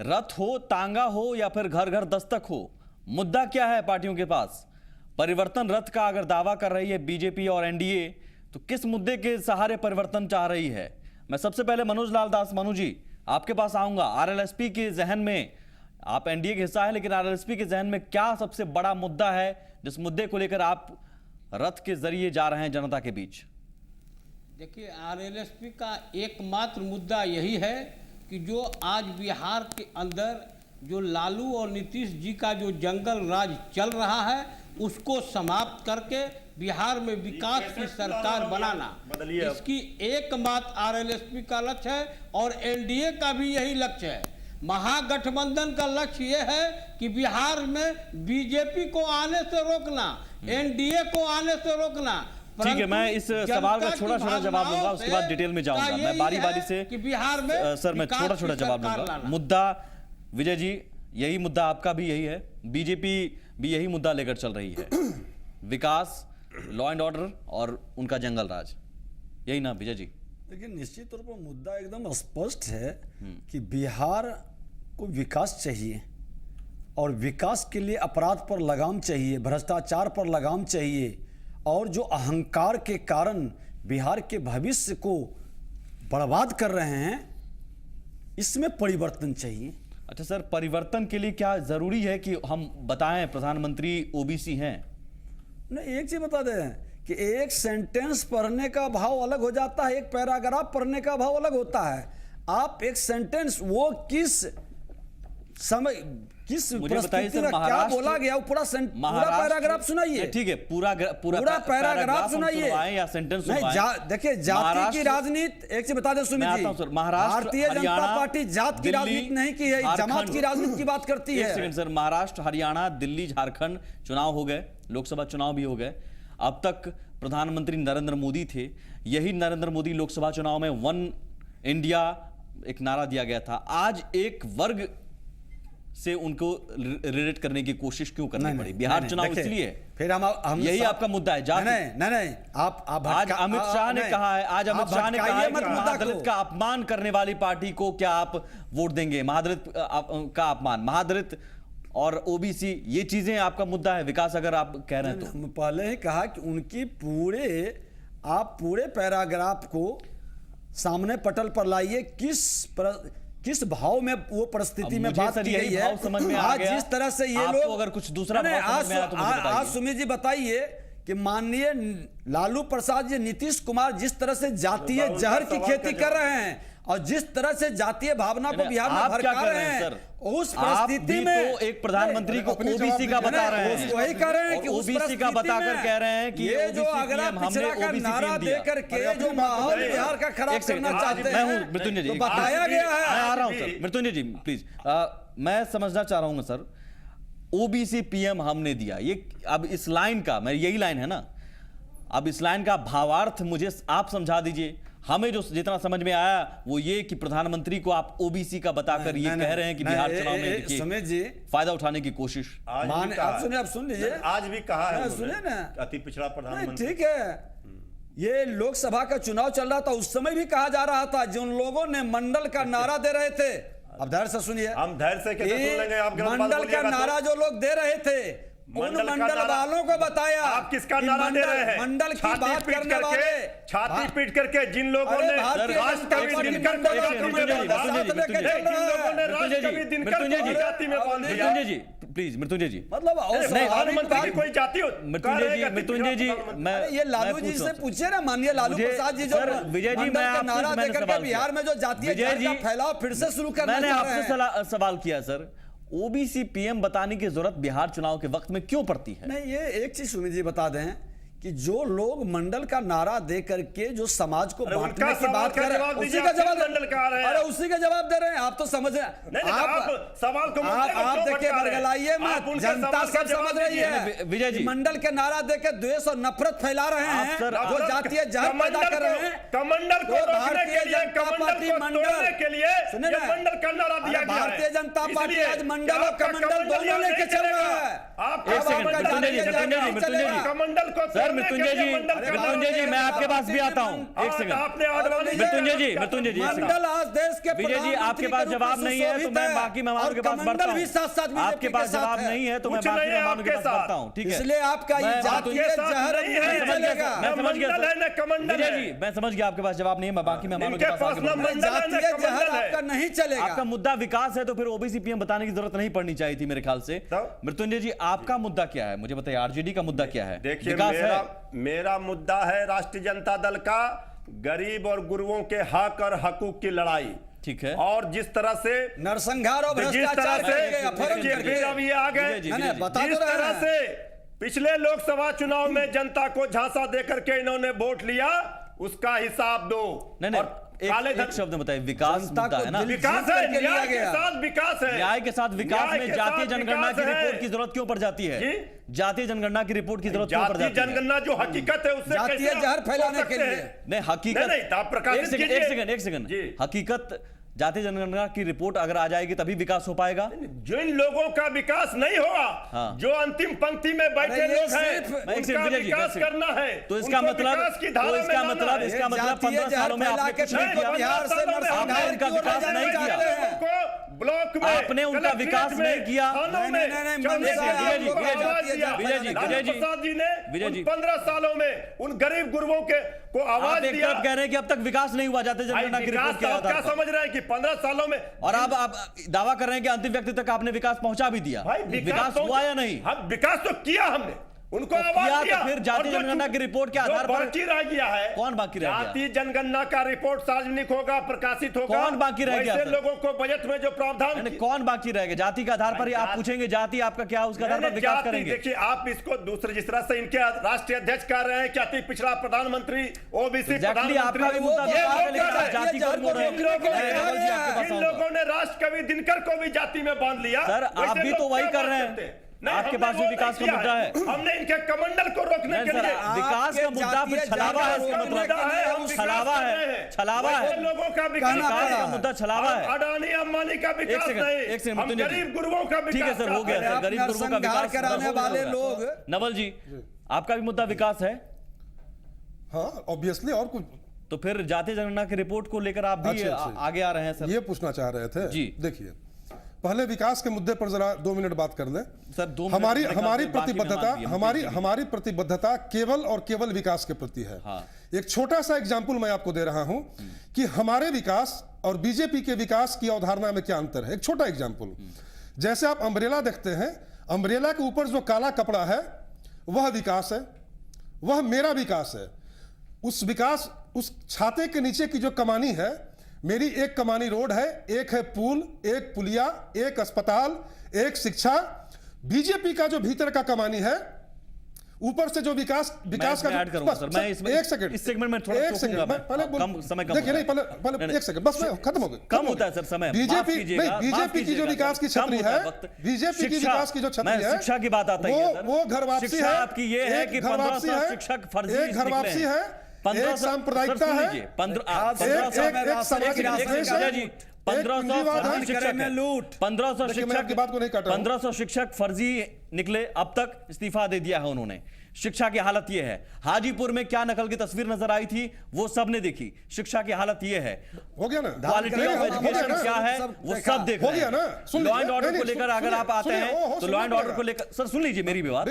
A: रथ हो, तांगा हो या फिर घर घर दस्तक हो, मुद्दा क्या है पार्टियों के पास? परिवर्तन रथ का अगर दावा कर रही है बीजेपी और एनडीए, तो किस मुद्दे के सहारे परिवर्तन चाह रही है? मैं सबसे पहले मनोज लाल दास, मनु जी आपके पास आऊंगा। आरएलएसपी के जहन में, आप एनडीए के हिस्सा है, लेकिन आरएलएसपी के जहन में क्या सबसे बड़ा मुद्दा है जिस मुद्दे को लेकर आप रथ के जरिए जा रहे हैं जनता के बीच?
H: देखिए, आरएलएसपी का एकमात्र मुद्दा यही है कि जो आज बिहार के अंदर जो लालू और नीतीश जी का जो जंगल राज चल रहा है, उसको समाप्त करके बिहार में विकास की सरकार बनाना, इसकी एकमात्र आरएलएसपी का लक्ष्य है और एनडीए का भी यही लक्ष्य है। महागठबंधन का लक्ष्य यह है कि बिहार में बीजेपी को आने से रोकना, एनडीए को आने से रोकना।
A: ठीक है, मैं इस सवाल का छोटा छोटा जवाब दूंगा, उसके बाद डिटेल में जाऊंगा। मैं बारी बारी से
H: कि बिहार में
A: सर मैं छोटा छोटा जवाब दूंगा। मुद्दा विजय जी, यही मुद्दा आपका भी यही है, बीजेपी भी यही मुद्दा लेकर चल रही है, विकास, लॉ एंड ऑर्डर और उनका जंगल राज, यही ना विजय जी?
E: लेकिन निश्चित तौर पर मुद्दा एकदम स्पष्ट है कि बिहार को विकास चाहिए, और विकास के लिए अपराध पर लगाम चाहिए, भ्रष्टाचार पर लगाम चाहिए, और जो अहंकार के कारण बिहार के भविष्य को बर्बाद कर रहे हैं, इसमें परिवर्तन चाहिए।
A: अच्छा सर, परिवर्तन के लिए क्या जरूरी है कि हम बताएं प्रधानमंत्री ओबीसी हैं?
E: नहीं, एक चीज बता दें कि एक सेंटेंस पढ़ने का भाव अलग हो जाता है, एक पैराग्राफ पढ़ने का भाव अलग होता है। आप एक सेंटेंस वो किस समय, किस परिस्थिति में क्या बोला गया, पूरा पैराग्राफ सुनाइए।
A: ठीक है, पूरा
E: पैराग्राफ सुनाइए
A: या सेंटेंस
E: नहीं। देखिए, जाति की राजनीति, एक चीज बता दें सुमित जी, भारतीय जनता पार्टी जात की राजनीति नहीं की है, जमात की राजनीति की बात करती है।
A: सर, महाराष्ट्र, हरियाणा, दिल्ली, झारखंड चुनाव हो गए, लोकसभा चुनाव भी हो गए। अब तक प्रधानमंत्री नरेंद्र मोदी थे, यही नरेंद्र मोदी लोकसभा चुनाव में वन इंडिया एक नारा दिया गया था। आज एक वर्ग से उनको रिलेट करने की कोशिश क्यों करनी पड़ी? बिहार चुनाव इसलिए
E: फिर हम
A: यही आपका मुद्दा है।
E: नहीं, आप
A: आज अमित शाह ने कहा है, आज अमित शाह ने कहा है कि महादलित का अपमान करने वाली पार्टी को क्या आप वोट देंगे? महादलित का अपमान, महादलित और ओबीसी, ये चीजें आपका मुद्दा है। विकास अगर आप कह रहे हैं तो
E: हम पहले ही कहा कि उनकी पूरे पैराग्राफ को सामने पटल पर लाइए, किस भाव में वो परिस्थिति में
A: मुझे
E: बात
A: सर
E: की
A: यही
E: गई
A: भाव
E: है।
A: समझ में आ
E: आज
A: गया।
E: जिस तरह से ये
A: आपको
E: लोग,
A: अगर कुछ दूसरा
E: नहीं,
A: भाव समझ में आया तो मुझे बताइए।
E: आज सुमित जी बताइए कि माननीय लालू प्रसाद जी, नीतीश कुमार जिस तरह से जातीय जहर की खेती कर रहे हैं और जिस तरह से जातीय भावना को बिहार में
A: आप क्या
E: भड़का
A: कर
E: रहे
A: रहे हैं
E: हैं,
A: सर?
E: उस
A: आप
E: परिस्थिति
A: भी
E: में
A: तो एक प्रधानमंत्री को
F: अपनी
A: ओबीसी का
F: जवाब
A: बता
F: दीजिए।
A: रहे हैं,
E: वही कह रहे हैं कि उस
A: ओबीसी का
E: परिस्थिति
A: बताकर
E: में
A: कह रहे हैं कि
E: ये जो
A: OBC
E: अगला
A: PM हमने
E: पिछड़ा का
A: OBC
E: नारा
A: PM
E: दे
A: दिया।
E: करके जो माहौल बिहार का खराब
A: एक सेकंड,
E: करना चाहते
A: मैं हूं
E: हैं,
A: मृत्युंजय जी,
E: तो बताया गया
A: मैं
E: है।
A: आ रहा हूं सर, मृत्युंजय जी प्लीज, मैं समझना चाह रहा हूं सर, ओबीसी पीएम हमने दिया, ये अब इस लाइन का, मैं यही लाइन है ना, अब इस लाइन का भावार्थ मुझे आप समझा दीजिए। हमें जो जितना समझ में आया वो ये कि प्रधानमंत्री को आप ओबीसी का बताकर ये कह रहे हैं कि बिहार चुनाव में देखिए
E: सुमित जी,
A: फायदा उठाने की कोशिश।
G: आज भी
E: मान
G: कहा
E: आप सुनिए, आप सुन लीजिए,
G: आज भी कहा है
E: सुनिए
G: उन्होंने,
E: ना,
G: अति पिछड़ा
E: नहीं,
G: प्रधानमंत्री।
E: ठीक है, ये लोकसभा का चुनाव चल रहा था, उस समय भी कहा जा रहा था, जिन लोगों ने मंडल का नारा दे रहे थे, अब धैर्य से सुनिए,
G: हम धैर्य से कैसे सुन लेंगे? आप गलत बात
E: मंडल का
G: बोलिएगा तो?
E: नारा जो लोग दे रहे थे, उन
G: मंडल का
E: मंडल
G: नारा-
E: वालों को बताया
G: आप किसका
E: कि
G: नारा दे रहे हैं?
E: मंडल की
G: छाती
E: बात
G: पीट
E: करने वाले,
G: छाती पीट करके जिन लोगों
E: अरे
G: ने
E: भारतीय
G: राष्ट्र
E: जनता
G: कवि
E: पार्टी
G: दिनकर को
E: मंडल
G: जाति में
E: मृत्युंजय जी,
G: बांधा,
E: मृत्युंजय जी,
G: जिन लोगों ने राष्ट्र कवि दिनकर को जाति में बांध दिया।
A: मृत्युंजय जी प्लीज, मृत्युंजय जी,
E: मतलब
G: प्रधानमंत्री की कोई जाति हो,
A: मृत्युंजय जी, मैं
E: ये लालू जी से पूछिए ना, माननीय लालू
A: मुझे-
E: प्रसाद जी जो
A: सर, विजय जी,
E: मंडल
A: मैं
E: का
A: आपसे
E: नारा
A: मैंने
E: देकर के
A: सवाल
E: बिहार
A: किया।
E: में जो जातीय
A: विजय
E: जहर का
A: जी,
E: फैलाव फिर से शुरू करना
A: मैंने
E: चाह रहे
A: आपसे
E: हैं।
A: सवाल किया सर, ओबीसी पीएम बताने की जरूरत बिहार चुनाव के वक्त में क्यों पड़ती है?
E: नहीं, ये एक चीज सुमित जी बता दें कि जो लोग मंडल का नारा दे करके जो समाज को
G: अरे
E: बांटने
G: उनका
E: की बात
G: सवाल का
E: कर रहे
G: जवाब
E: हैं, उसी
G: दीजिए,
E: का
G: आप
E: जवाब
G: मंडल का आ रहे हैं।
E: अरे उसी का जवाब दे रहे हैं, आप तो समझ रहे
G: नहीं, आप सवाल को मुद्दे को
E: आप
G: क्यों
E: देखिए,
G: भटका रहे हैं?
E: बरगलाइए
G: आप
E: मत,
G: उनके
E: जनता
G: सवाल का
E: सब
G: जवाब
E: समझ रही
G: दीजिए।
E: है।
A: विजय जी,
E: मंडल के नारा देकर द्वेष और नफरत फैला रहे हैं,
A: सर,
E: जो जातीय जहर पैदा कर रहे हैं।
G: कमंडल को
E: तो
G: रोकने के लिए,
E: भारतीय जनता
G: कमंडल
E: पार्टी
G: को
E: मंडल-
G: तोड़ने के लिए
E: सुनिए
G: ये
E: ना,
G: मंडल का नारा दिया
E: अरे
G: गया है।
E: भारतीय जनता पार्टी
G: इसलिए
E: आज मंडल और
G: आपका
E: कमंडल दोनों
G: यहाँ
E: लेके
G: नहीं
E: चल रहा
G: चलेगा।
E: है।
G: आप
A: एक सेकंड,
E: आपका
A: मृत्युंजय जी,
E: जातीय जहर
A: मृत्युंजय जी,
E: नहीं चलेगा।
G: कमंडल को
A: सर,
G: तोड़ने के
A: मृत्युंजय
G: लिए
A: जी,
G: मंडल का नारा
A: मृत्युंजय जी,
G: दिया
A: मैं
G: गया
A: आपके
G: है।
A: पास भी आता हूं, एक
G: आज
A: सेकंड,
G: आपने आडवाणी जी
A: मृत्युंजय जी, मृत्युंजय जी, एक सेकंड।
E: मंडल आज देश के
A: विजय जी, आपके पास जवाब नहीं है तो मैं बाकी मेहमानों के पास बढ़ता
E: भी साथ साथ
A: हूं। आपके पास जवाब नहीं है तो मैं
G: कुछ
A: बाकी
G: नहीं है
A: मेहमानों के
G: आपके
A: पास
G: साथ।
A: बढ़ता हूं, ठीक है?
E: इसलिए आपका ये
A: मैं
E: जातीय
G: आपके साथ
E: जहर
G: नहीं है।
E: नहीं
A: समझ गया,
E: चलेगा।
A: मैं समझ गया,
G: मंडल है ना कमंडल
A: विजय
G: है।
A: जी, मैं समझ गया, आपके पास जवाब नहीं है, मैं बाकी मेहमानों के
G: इनके
A: पास
G: पास
A: आगे
G: ना
A: बढ़ता हूं।
G: मंडल है ना
E: जातीय जहर
G: कमंडल है।
E: आपका नहीं चलेगा।
A: आपका मुद्दा विकास है तो फिर ओबीसी पीएम बताने की जरूरत नहीं पड़नी चाहिए थी मेरे ख्याल से।
G: तब?
A: मृत्युंजय जी, आपका मुद्दा क्या है, मुझे बताइए, आरजेडी का मुद्दा क्या है?
G: देखिए,
A: विकास
G: मेरा मुद्दा है राष्ट्रीय जनता दल का गरीब और गुरुओं के हक और हकूक की लड़ाई।
A: ठीक है।
G: और जिस तरह से
E: नरसंहार और
G: जिस तरह
E: भ्रष्टाचार करके,
G: से
E: अपहरण
G: देखिए,
E: करके।
G: फिर अब ये आ गए,
A: विजय जी,
E: नहीं, बता
G: जिस
E: तो रहे
G: तरह
E: हैं।
G: से पिछले लोकसभा चुनाव में जनता को झांसा देकर के इन्होंने वोट लिया, उसका हिसाब दो।
A: नहीं,
G: और काले
A: एक शब्द में बताइए, विकास
E: जनता
A: मुद्दा
E: को
A: है ना?
E: दिल-
G: विकास
E: जीत
G: है,
E: करके लिया
G: न्याय के
E: गया।
G: साथ विकास है।
A: न्याय के साथ विकास
G: न्याय
A: में
G: के
A: जातीय
G: साथ
A: जनगणना की
G: विकास है।
A: रिपोर्ट की जरूरत क्यों पड़ जाती है?
G: जी?
A: जातीय जनगणना की रिपोर्ट की जरूरत क्यों पड़
G: जातीय
A: जाती है?
G: जनगणना जो हकीकत है उससे
E: जातीय
G: कैसे आप
E: जहर फैलाने
G: सोच
E: के
G: सकते
E: लिए।
G: हैं?
A: नहीं, हकीकत,
G: नहीं, आप प्रकाशित
A: एक सेकंड,
G: कीजिए।
A: एक सेकंड,
G: जी।
A: हकीकत, जातीय जनगणना की रिपोर्ट अगर आ जाएगी तभी विकास हो पाएगा।
G: जिन लोगों का विकास नहीं होगा,
A: हाँ।
G: जो अंतिम पंक्ति में बैठे
E: अरे ये
G: लोग हैं,
E: सिर्फ-
A: एक सेकंड,
G: उनका
A: विजय जी,
G: विकास
A: एक सेकंड।
G: करना है।
A: तो इसका
G: उनको
A: मतलब,
G: विकास की
A: तो
G: धारा में
A: इसका
G: लाना
A: मतलब,
G: है।
A: इसका मतलब
E: जातीय
A: 15
E: जहर
A: सालों में
E: फैला
A: आपने
E: के
A: कुछ नहीं
E: फिर
A: किया।
E: बिहार से नरसंहार
A: उनका
E: की ओर
A: विकास
E: ले
A: नहीं
E: जाना
A: किया।
E: चाहते हैं।
G: ब्लॉक में
A: आपने उनका
G: कलेक्ट्रेट
A: विकास
G: में,
A: नहीं किया।
G: थानों
E: नहीं,
G: में,
E: नहीं, नहीं,
G: चौधरी
E: विजय जी,
G: साहब
A: विजय
G: को
A: जी,
G: आवाज दिया।
A: विजय जी,
G: लालू
A: विजय जी,
G: प्रसाद जी ने
A: विजय
G: उन
A: जी।
G: 15 सालों में उन गरीब गुरुओं को
A: आप
G: आवाज
A: एक
G: दिया।
A: तरफ कह रहे हैं कि अब तक विकास नहीं हुआ जातीय जनगणना की
G: विकास
A: रिपोर्ट के
G: तो आप
A: आधार
G: क्या
A: पर,
G: समझ रहे हैं कि 15 सालों में,
A: और अब आप दावा कर रहे हैं कि अंतिम व्यक्ति तक आपने विकास पहुंचा भी दिया।
G: भाई
A: विकास हुआ या नहीं?
G: हम विकास तो किया हमने, उनको
A: तो
G: आवाज
A: किया, तो
G: दिया।
A: फिर जातीय
G: और जो
A: जनगणना की रिपोर्ट के आधार
G: जो
A: पर-
G: बाकी रह गया है,
A: कौन बाकी रह गया?
G: जातीय जनगणना का रिपोर्ट सार्वजनिक होगा, प्रकाशित होगा।
A: कौन बाकी रह गया,
G: वैसे
A: सर?
G: लोगों को बजट में जो प्रावधान
A: यानी कौन बाकी रह गया? जाति के आधार पर ही आप पूछेंगे जाति आपका क्या, उसके आधार पर
G: मैंने
A: विकास
G: जाति-
A: करेंगे।
G: देखिए, आप इसको दूसरे, जिस तरह से इनके राष्ट्रीय अध्यक्ष कह रहे हैं कि अति पिछड़ा प्रधानमंत्री, ओबीसी
A: Exactly, आपका भी मुद्दा
G: ये
A: विकास है,
G: लोग
A: लेकिन
G: कर
A: आप
G: रहे हैं।
A: जाति को मोड़ रहे हैं।
G: इन लोगों ने-
A: नवल जी, आपके पास
G: इन
A: आऊंगा।
G: लोगों ने राष्ट्र कवि दिनकर को भी जाति में बांध लिया।
A: सर, आप
G: वैसे
A: भी
G: लोग
A: तो वही
G: क्या
A: कर
G: बात
A: रहे हैं।
G: करते हैं? नहीं,
A: आपके
G: हमने
A: पास भी
G: वो
A: विकास
G: नहीं
A: का
G: किया
A: मुद्दा है।
G: हमने इनके कमंडल को रोकने
A: नहीं
G: के
A: सर,
G: लिए
A: विकास का मुद्दा फिर
E: जातीय
A: छलावा है, इसका
E: जहर
A: मतलब
E: का है, हम
A: छलावा है, छलावा
G: वैसे
A: है।
G: लोगों का
E: कहना
G: विकास
E: पड़ा।
A: का मुद्दा छलावा है।
G: अडानी अंबानी का विकास
A: सेकंड,
G: नहीं,
A: एक सेकंड,
G: हम
A: मृत्युंजय जी।
G: गरीब गुरुओं का विकास
A: ठीक है सर, हो गया
G: चाहते हैं।
A: सर, गरीब गुरुओं का
E: नरसंहार
A: विकास
E: कराने वाले
A: होगा।
E: लोग-
A: नवल जी, आपका भी मुद्दा विकास है,
F: हाँ ऑब्वियसली। और कुछ
A: तो फिर जातीय जनगणना की रिपोर्ट को लेकर आप भी
F: अच्छा, अच्छा।
A: आगे आ रहे हैं सर।
F: ये पूछना चाह रहे थे
A: जी।
F: देखिए, पहले विकास के मुद्दे पर जरा 2 मिनट बात कर लें।
A: सर, 2 मिनट
F: हमारी
A: मेरे ख्याल
F: हमारी
A: से बाकी
F: प्रतिबद्धता
A: मेहमान भी हैं,
F: हमारी प्रतिबद्धता केवल और केवल विकास के प्रति है।
A: हाँ।
F: एक छोटा सा एग्जाम्पल मैं आपको दे रहा हूं कि हमारे विकास और बीजेपी के विकास की अवधारणा में क्या अंतर है। एक छोटा एग्जाम्पल, जैसे आप अम्ब्रेला देखते हैं, अम्ब्रेला के ऊपर जो काला कपड़ा है वह विकास है, वह मेरा विकास है। उस छाते के नीचे की जो कमानी है, मेरी एक कमानी रोड है, एक है पुल, एक पुलिया, एक अस्पताल, एक शिक्षा। बीजेपी का जो भीतर का कमानी है, ऊपर से जो विकास का
A: ऐड करूंगा सर, मैं इसमें
F: एक सेकंड,
A: इस सेगमेंट में थोड़ा
F: एक सेकंड, पहले
A: कम समय कम
F: देखिए, नहीं
A: होता है।
F: पहले एक सेकंड, बस मैं खत्म हो गया,
A: कम होता है सर समय, माफ
F: बीजेपी
A: कीजिएगा,
F: नहीं,
A: माफ
F: बीजेपी की जो
A: कीजिएगा
F: विकास की
A: सर, कम
F: छतरी
A: होता
F: है,
A: है वक्त।
F: बीजेपी की विकास की जो छतरी
A: मैं
F: है,
A: शिक्षा की बात आता है
F: वो घर वापसी
A: शिक्षा
F: है,
A: आपकी ये है कि 1500 शिक्षक फर्जी
F: एक घर वापसी है, एक सांप्रदायिकता है, एक सामाजिक द्वेष है,
A: 1500 शिक्षक फर्जी निकले, अब तक इस्तीफा दे दिया है उन्होंने। शिक्षा की हालत यह है, हाजीपुर में क्या नकल की तस्वीर नजर आई थी वो सबने देखी। शिक्षा की हालत यह है,
F: हो गया ना,
A: क्वालिटी ऑफ एजुकेशन क्या है वो सब देख रहे हैं। लॉ एंड ऑर्डर को लेकर अगर आप आते हैं तो लॉ एंड ऑर्डर को लेकर, सर सुन लीजिए मेरी भी बात,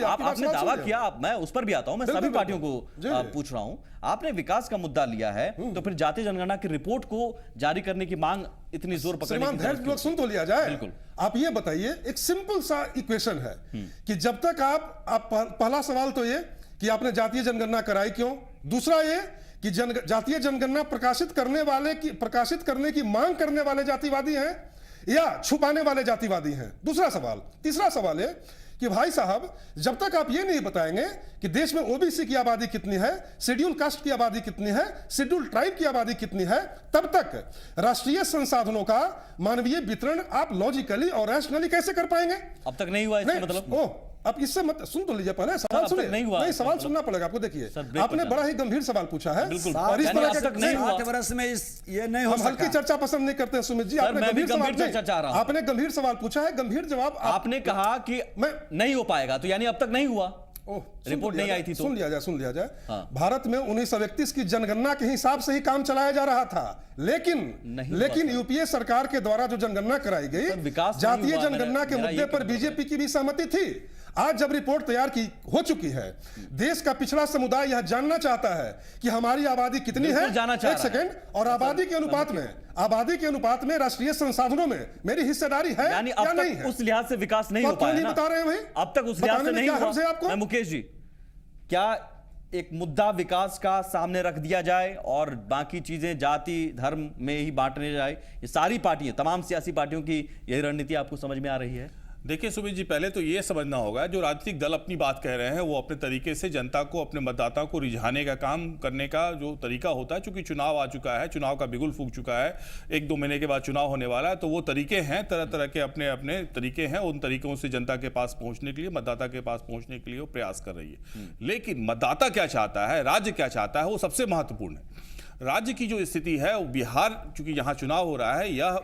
A: आपने दावा किया, मैं उस पर भी आता हूं, मैं सभी पार्टियों को पूछ रहा हूं। आपने विकास का मुद्दा लिया है तो फिर जातीय जनगणना की रिपोर्ट को जारी करने की मांग इतनी जोर पकड़ने की,
F: सुन तो लिया जाए।
A: बिल्कुल।
F: आप ये बताइए, एक सिंपल सा इक्वेशन है कि जब तक आप पहला सवाल तो ये कि आपने जातीय जनगणना कराई क्यों, दूसरा ये कि जातीय जनगणना प्रकाशित करने की मांग करने वाले जातिवादी हैं या छुपाने वाले जातिवादी हैं, दूसरा सवाल। तीसरा सवाल है कि भाई साहब, जब तक आप ये नहीं बताएंगे कि देश में ओबीसी की आबादी कितनी है, शेड्यूल कास्ट की आबादी कितनी है, शेड्यूल ट्राइब की आबादी कितनी है, तब तक राष्ट्रीय संसाधनों का मानवीय वितरण आप लॉजिकली और रैशनली कैसे कर पाएंगे।
A: अब तक नहीं हुआ इसका मतलब,
F: अब इससे मत सुन तो लीजिए, पहले सवाल सुनिए। नहीं, सवाल सुनना पड़ेगा आपको। देखिए, आपने बड़ा ही गंभीर सवाल पूछा है और इस तरह के
A: नहीं हुआ।
E: 8 वर्ष में ये नहीं हो
F: हम हल्की चर्चा पसंद नहीं करते हैं सुमित जी। आपने गंभीर सवाल पूछा है, गंभीर जवाब
A: आपने कहा कि नहीं हो पाएगा, तो यानी अब तक नहीं हुआ, रिपोर्ट नहीं आई थी तो
F: सुन लिया जाए। भारत में 1931 की जनगणना के हिसाब से ही काम चलाया जा रहा था, लेकिन यूपीए सरकार के द्वारा जो जनगणना कराई गई, जातीय जनगणना के मुद्दे पर बीजेपी की भी सहमति थी। आज जब रिपोर्ट तैयार हो चुकी है, देश का पिछड़ा समुदाय यह जानना चाहता है कि हमारी आबादी कितनी है, एक सेकेंड, और आबादी के अनुपात में राष्ट्रीय संसाधनों में मेरी हिस्सेदारी है या नहीं है।
A: उस लिहाज से विकास नहीं हो पाया ना,
F: बता रहे हैं भाई,
A: अब तक उस लिहाज से नहीं हुआ। मैं मुकेश जी, क्या एक मुद्दा विकास का सामने रख दिया जाए और बाकी चीजें जाति धर्म में ही बांटने जाए, ये सारी पार्टियां, तमाम सियासी पार्टियों की यही रणनीति आपको समझ में आ रही है?
I: देखिए सुमित जी, पहले तो ये समझना होगा, जो राजनीतिक दल अपनी बात कह रहे हैं वो अपने तरीके से जनता को, अपने मतदाताओं को रिझाने का काम करने का जो तरीका होता है, चूंकि चुनाव आ चुका है, चुनाव का बिगुल फूंक चुका है, 1-2 महीने के बाद चुनाव होने वाला है, तो वो तरीके हैं, तरह तरह के अपने अपने तरीके हैं, उन तरीकों से जनता के पास पहुंचने के लिए, मतदाता के पास पहुंचने के लिए वो प्रयास कर रही है। लेकिन मतदाता क्या चाहता है, राज्य क्या चाहता है, वो सबसे महत्वपूर्ण है। राज्य की जो स्थिति है, वो बिहार, चूंकि यहाँ चुनाव हो रहा है, यह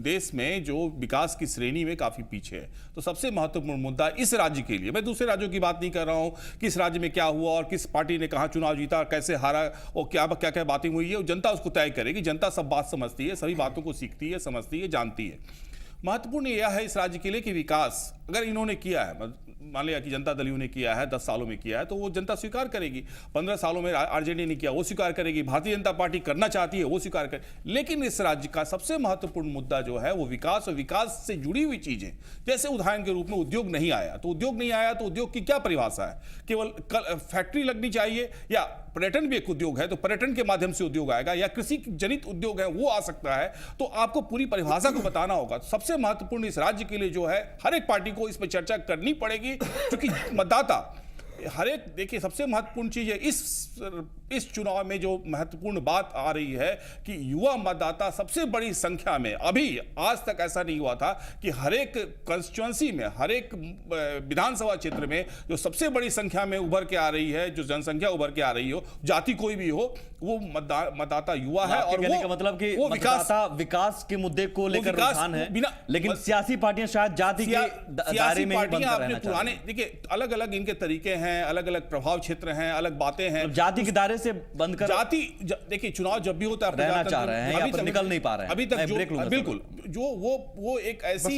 I: देश में जो विकास की श्रेणी में काफी पीछे है, तो सबसे महत्वपूर्ण मुद्दा इस राज्य के लिए, मैं दूसरे राज्यों की बात नहीं कर रहा हूँ, किस राज्य में क्या हुआ और किस पार्टी ने कहाँ चुनाव जीता और कैसे हारा और क्या क्या बातें हुई है, जनता उसको तय करेगी। जनता सब बात समझती है, सभी बातों को सीखती है, समझती है, जानती है। महत्वपूर्ण यह है इस राज्य के लिए कि विकास अगर इन्होंने किया है, मान लिया कि जनता दल ने किया है, 10 सालों में किया है, तो वो जनता स्वीकार करेगी। 15 सालों में आरजेडी ने किया, वो स्वीकार करेगी। भारतीय जनता पार्टी करना चाहती है, वो स्वीकार करेगी। लेकिन इस राज्य का सबसे महत्वपूर्ण मुद्दा जो है वो विकास और विकास से जुड़ी हुई चीजें, जैसे उदाहरण के रूप में उद्योग नहीं आया, तो उद्योग की क्या परिभाषा है? केवल फैक्ट्री लगनी चाहिए, या पर्यटन भी एक उद्योग है तो पर्यटन के माध्यम से उद्योग आएगा, या कृषि जनित उद्योग है वो आ सकता है, तो आपको पूरी परिभाषा को बताना होगा। सबसे महत्वपूर्ण इस राज्य के लिए जो है, हर एक पार्टी को इस पर चर्चा करनी पड़ेगी, क्योंकि मतदाता हर एक, देखिए सबसे महत्वपूर्ण चीज है इस चुनाव में जो महत्वपूर्ण बात आ रही है कि युवा मतदाता सबसे बड़ी संख्या में, अभी आज तक ऐसा नहीं हुआ था कि हर एक कंस्टिट्यूएंसी में, हर एक विधानसभा क्षेत्र में जो सबसे बड़ी संख्या में उभर के आ रही है, जो जनसंख्या उभर के आ रही हो, जाति कोई भी हो, वो मतदाता युवा है। और
A: कहने का मतलब कि वो विकास के मुद्दे को लेकर रुझान है, लेकिन सियासी पार्टियां शायद जाति के दायरे में ही बंद रहना चाहती हैं।
I: देखिए अलग अलग इनके तरीके हैं, हैं, अलग अलग प्रभाव क्षेत्र हैं, अलग बातें हैं।
A: जाति के दायरे से बंद कर
I: देखिए चुनाव जब भी होता है
A: रहना चाह रहे हैं या पर निकल नहीं पा रहे हैं
I: अभी तक जो बिल्कुल जो वो एक ऐसी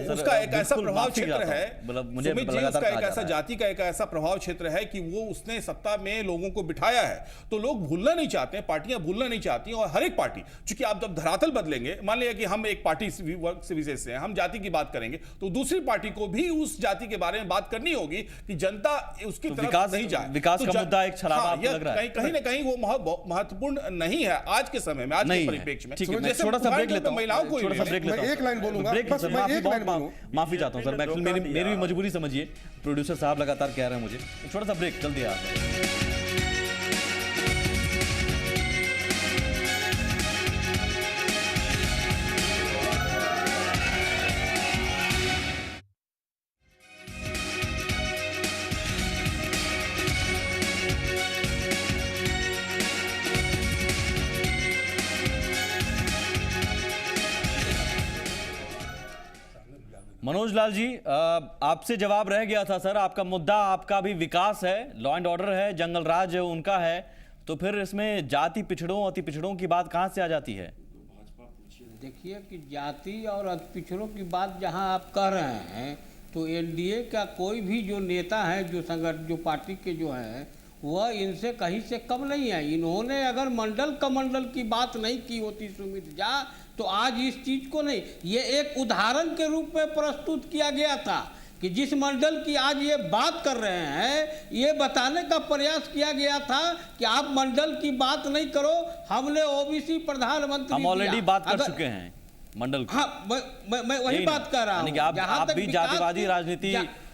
I: उसका एक ऐसा प्रभाव क्षेत्र है,
A: मुझे
I: उसका एक ऐसा जाति का एक ऐसा प्रभाव क्षेत्र है कि वो उसने सत्ता में लोगों को बिठाया है, तो लोग भूलना नहीं चाहते हैं, पार्टियां भूलना नहीं चाहती हैं। और हर एक पार्टी, चूंकि आप जब धरातल बदलेंगे, मान लिया कि हम एक पार्टी वर्ग से विशेष से हैं, हम जाति की बात करेंगे, तो दूसरी पार्टी को भी उस जाति के बारे में बात करनी होगी कि जनता उसकी तरफ नहीं जाए।
A: विकास का मुद्दा एक छलावा लग रहा है,
I: कहीं ना कहीं वो महत्वपूर्ण नहीं है आज के समय में, आज के परिप्रेक्ष्य में।
A: थोड़ा सा ब्रेक लेता हूं,
I: महिलाओं को
F: एक लाइन बोलूंगा,
A: माफी चाहता हूं सर, मेरी भी मजबूरी समझिए, प्रोड्यूसर साहब लगातार कह रहे हैं मुझे, थोड़ा सा ब्रेक जल्दी आ जाए। मनोज लाल जी, आपसे जवाब रह गया था सर, आपका मुद्दा, आपका भी विकास है, लॉ एंड ऑर्डर है, जंगल राज उनका है, तो फिर इसमें जाति पिछड़ों अति पिछड़ों की बात कहां से आ जाती है?
H: देखिए कि जाति और अति पिछड़ों की बात जहां आप कह रहे हैं, तो एनडीए का कोई भी जो नेता है, जो पार्टी के जो हैं, वह इनसे कहीं से कम नहीं है। इन्होंने अगर मंडल कमंडल की बात नहीं की होती सुमित झा, तो आज इस चीज को नहीं, ये एक उदाहरण के रूप में प्रस्तुत किया गया था कि जिस मंडल की आज ये बात कर रहे हैं, ये बताने का प्रयास किया गया था कि आप मंडल की बात नहीं करो, हमने ओबीसी प्रधानमंत्री,
A: हम ऑलरेडी बात कर चुके हैं मंडल की।
H: हाँ, मैं वही बात कर रहा हूँ।
A: आप भी जातिवादी राजनीति,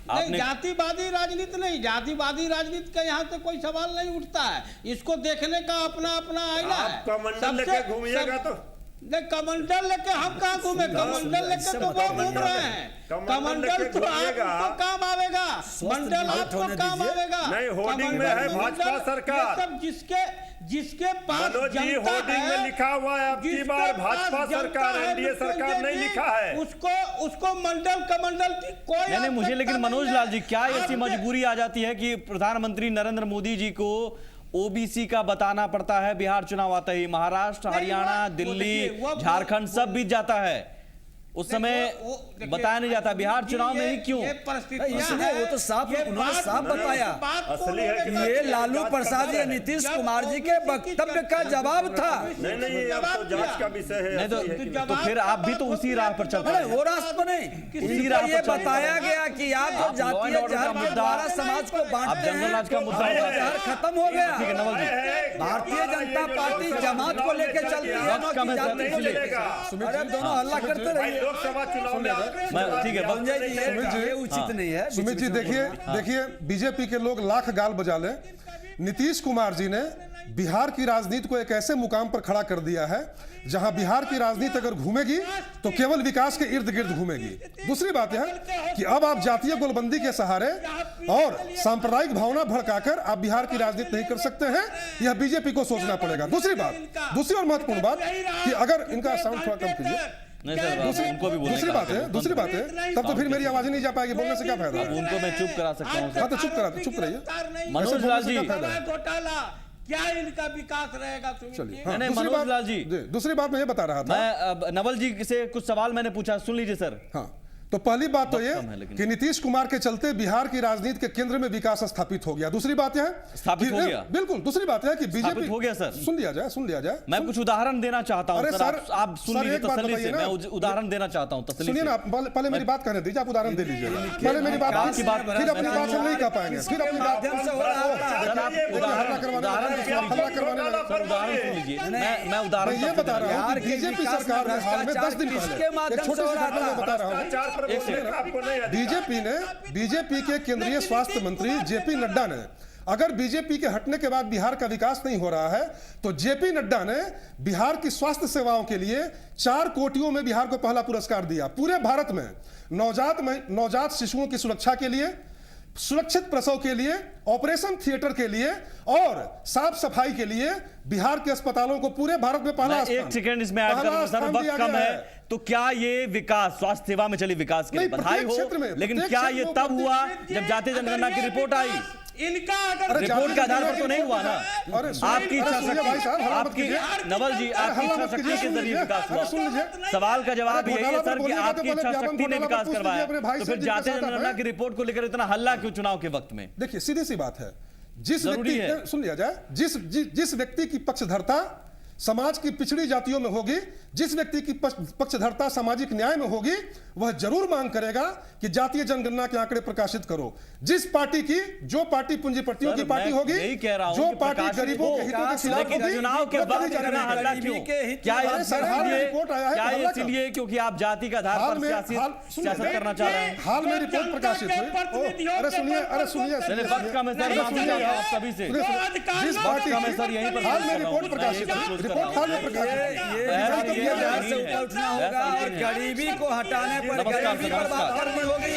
H: नहीं, जातिवादी राजनीति नहीं, जातिवादी राजनीति का यहाँ से कोई सवाल नहीं उठता है। इसको देखने का अपना अपना आईना है।
G: कमंडल लेके घूमिएगा तो
H: नहीं, कमंडल लेके हम कहाँ घूमे? कमंडल लेके तो वो घूम रहे हैं। कमंडल तो आपको काम आवेगा, मंडल आपको काम आवेगा।
G: नहीं, होर्डिंग में है भाजपा सरकार,
H: सब जिसके पास
G: जनता है, लिखा हुआ है, अब की बार भाजपा सरकार, एनडीए सरकार नहीं लिखा है,
H: उसको मंडल कमंडल की कोई
A: नहीं। मुझे लेकिन मनोज लाल जी, क्या ऐसी मजबूरी आ जाती है कि प्रधानमंत्री नरेंद्र मोदी जी को ओबीसी का बताना पड़ता है? बिहार चुनाव आता ही महाराष्ट्र, हरियाणा, दिल्ली, झारखंड सब बीत जाता है, उस समय बताया नहीं जाता। बिहार चुनाव में ही क्यों?
E: इसलिए वो तो साफ, उन्होंने साफ बताया,
G: असली है कि
E: ये लालू प्रसाद या नीतीश कुमार जी के वक्तव्य का जवाब था।
G: नहीं, अब तो जांच का विषय है।
A: नहीं तो फिर आप भी तो उसी राह पर चलते हैं।
E: वो रास्ता नहीं, उसी राह पर बताया गया कि आप जो जातीय जहर द्वारा समाज को बांटते हैं,
A: राज का मुद्दा
E: जहर खत्म हो गया। भारतीय जनता पार्टी जमात को लेकर चलती है, अरे दोनों हल्ला करते रहिए।
G: लोकसभा चुनाव में
E: ठीक है, ये उचित नहीं है।
F: सुमित जी देखिए बीजेपी के लोग लाख गाल बजा ले, नीतीश कुमार जी ने बिहार की राजनीति को एक ऐसे मुकाम पर खड़ा कर दिया है जहां बिहार की राजनीति अगर घूमेगी तो केवल विकास के इर्द गिर्द घूमेगी। दूसरी बात है कि अब आप जातीय गोलबंदी के सहारे और सांप्रदायिक भावना भड़काकर आप बिहार की राजनीति नहीं कर सकते हैं, यह बीजेपी को सोचना पड़ेगा। दूसरी और महत्वपूर्ण बात कि अगर इनका साउंड थोड़ा कम कीजिए। दूसरी बात है तब तो फिर मेरी आवाज नहीं जा पाएगी, बोलने से क्या फायदा?
A: उनको मैं चुप करा सकता हूं।
F: हाँ तो चुप रहिए।
A: मनोज लाल जी,
H: क्या इनका विकास रहेगा?
F: चलिए,
A: नहीं मनोज लाल जी,
F: दूसरी बात मैं ये बता रहा था,
A: मैं नवल जी से कुछ सवाल मैंने पूछा, सुन लीजिए सर।
F: हाँ, तो पहली बात तो ये कि नीतीश कुमार के चलते बिहार की राजनीति के केंद्र में विकास स्थापित हो गया। दूसरी बात है
A: स्थापित हो गया,
F: बिल्कुल दूसरी बात है कि बीजेपी
A: हो गया। सर
F: सुन लिया जाए।
A: मैं कुछ उदाहरण देना चाहता हूं सर, आप सुन लीजिए तसल्ली से। मैं उदाहरण देना चाहता हूं तसल्ली से।
F: सुनिए ना, पहले मेरी बात कहने दीजिए, आप उदाहरण दे लीजिए। पहले मेरी बात, फिर अपनी बात हम नहीं कर पाएंगे, फिर अपनी बात
A: उदाहरण सुन लीजिए। मैं उदाहरण
F: ये बता रहा हूँ, बीजेपी सरकार ने हाल में 10 दिन पहले छोटे से बता रहा हूँ, बीजेपी के केंद्रीय स्वास्थ्य मंत्री जेपी नड्डा ने, अगर बीजेपी के हटने के बाद बिहार का विकास नहीं हो रहा है तो जेपी नड्डा ने बिहार की स्वास्थ्य सेवाओं के लिए 4 कोटियों में बिहार को पहला पुरस्कार दिया। पूरे भारत में नवजात शिशुओं की सुरक्षा के लिए सुरक्षित प्रसव के लिए, ऑपरेशन थिएटर के लिए और साफ सफाई के लिए बिहार के अस्पतालों को पूरे भारत में पहला
A: मैं एक सेकंड इसमें ऐड
F: पहला
A: करूंगा सर,
F: स्थान
A: वक्त
F: दिया
A: कम
F: गया
A: है। तो क्या ये विकास, स्वास्थ्य सेवा में चली विकास के लिए
F: नहीं,
A: बधाई
F: प्रत्येक क्षेत्र
A: हो,
F: में,
A: लेकिन
F: प्रत्येक
A: क्या
F: क्षेत्र
A: ये
F: में,
A: तब हुआ
F: प्रत्येक
A: जब जातीय जनगणना की रिपोर्ट आई?
H: इनका अगर
F: अरे
A: रिपोर्ट के आधार पर तो नहीं हुआ ना।
F: अरे
A: आपकी इच्छा
F: सुनिए भाई साहब,
A: शक्ति,
F: हल्ला मत
A: आपकी
F: कीजिए।
A: नवल जी, आपकी
F: हल्ला
A: इच्छा
F: मत
A: शक्ति
F: कीजिए,
A: के
F: सुन
A: जरिए
F: लीजिए।
A: विकास
F: अरे सुन
A: हुआ।
F: लीजिए।
A: सवाल का जवाब
F: अरे
A: यही है
F: घोटाला
A: सर
F: पर
A: कि
F: बोलिएगा तो
A: आपकी
F: पहले
A: इच्छा
F: व्यापम
A: शक्ति ने
F: घोटाला
A: विकास
F: पर पूछ
A: करवाया,
F: लीजिए अपने भाई
A: तो
F: से
A: फिर
F: जिनके
A: जातीय
F: साथ आप
A: जनगणना
F: हैं।
A: की रिपोर्ट को लेकर इतना हल्ला क्यों चुनाव के वक्त में?
F: देखिए सीधी सी बात है, जिस
A: जरूरी
F: व्यक्ति
A: है।
F: सुन लिया जाए, जिस व्यक्ति की पक्षधरता समाज की पिछड़ी जातियों में होगी, जिस व्यक्ति की पक्षधरता सामाजिक न्याय में होगी, वह जरूर मांग करेगा कि जातीय जनगणना के आंकड़े प्रकाशित करो। जिस पार्टी की, जो पार्टी पूंजीपतियों की पार्टी होगी,
A: यही कह रहा हूं
F: जो
A: कि
F: पार्टी
A: प्रकाशित
F: गरीबों के
A: हो,
F: हितों के खिलाफ
A: लेकिन
F: होगी,
A: चुनाव के
F: वो
A: वक्त
F: कभी
A: इतना
F: जानेगी।
A: हल्ला क्यों? क्या
F: अरे सर, हाल में रिपोर्ट आया है,
A: क्या
F: हल्ला क्यों?
A: इसलिए क्योंकि आप जाति का आधार
F: हाल
A: पर
F: में
A: सियासत करना चाह रहे हैं?
F: हाल में रिपोर्ट प्रकाशित हुई। अरे सुनिए,
A: चलिए, वक्त कम है सर, माफी चाहता हूं आप सभी से।
F: जिस
A: वक्त
F: पार्टी
A: कम है सर, यहीं पर
F: हाल में
A: close
F: रिपोर्ट
A: कर रहा
F: प्रकाशित
A: हूं।
F: हुई, रिपोर्ट हाल में प्रकाशित हुई।
E: ये से ऊपर उठना होगा और गरीबी को हटाने पर
A: नमस्कार,
E: गरीबी पर बात
A: नमस्कार।
E: करनी होगी।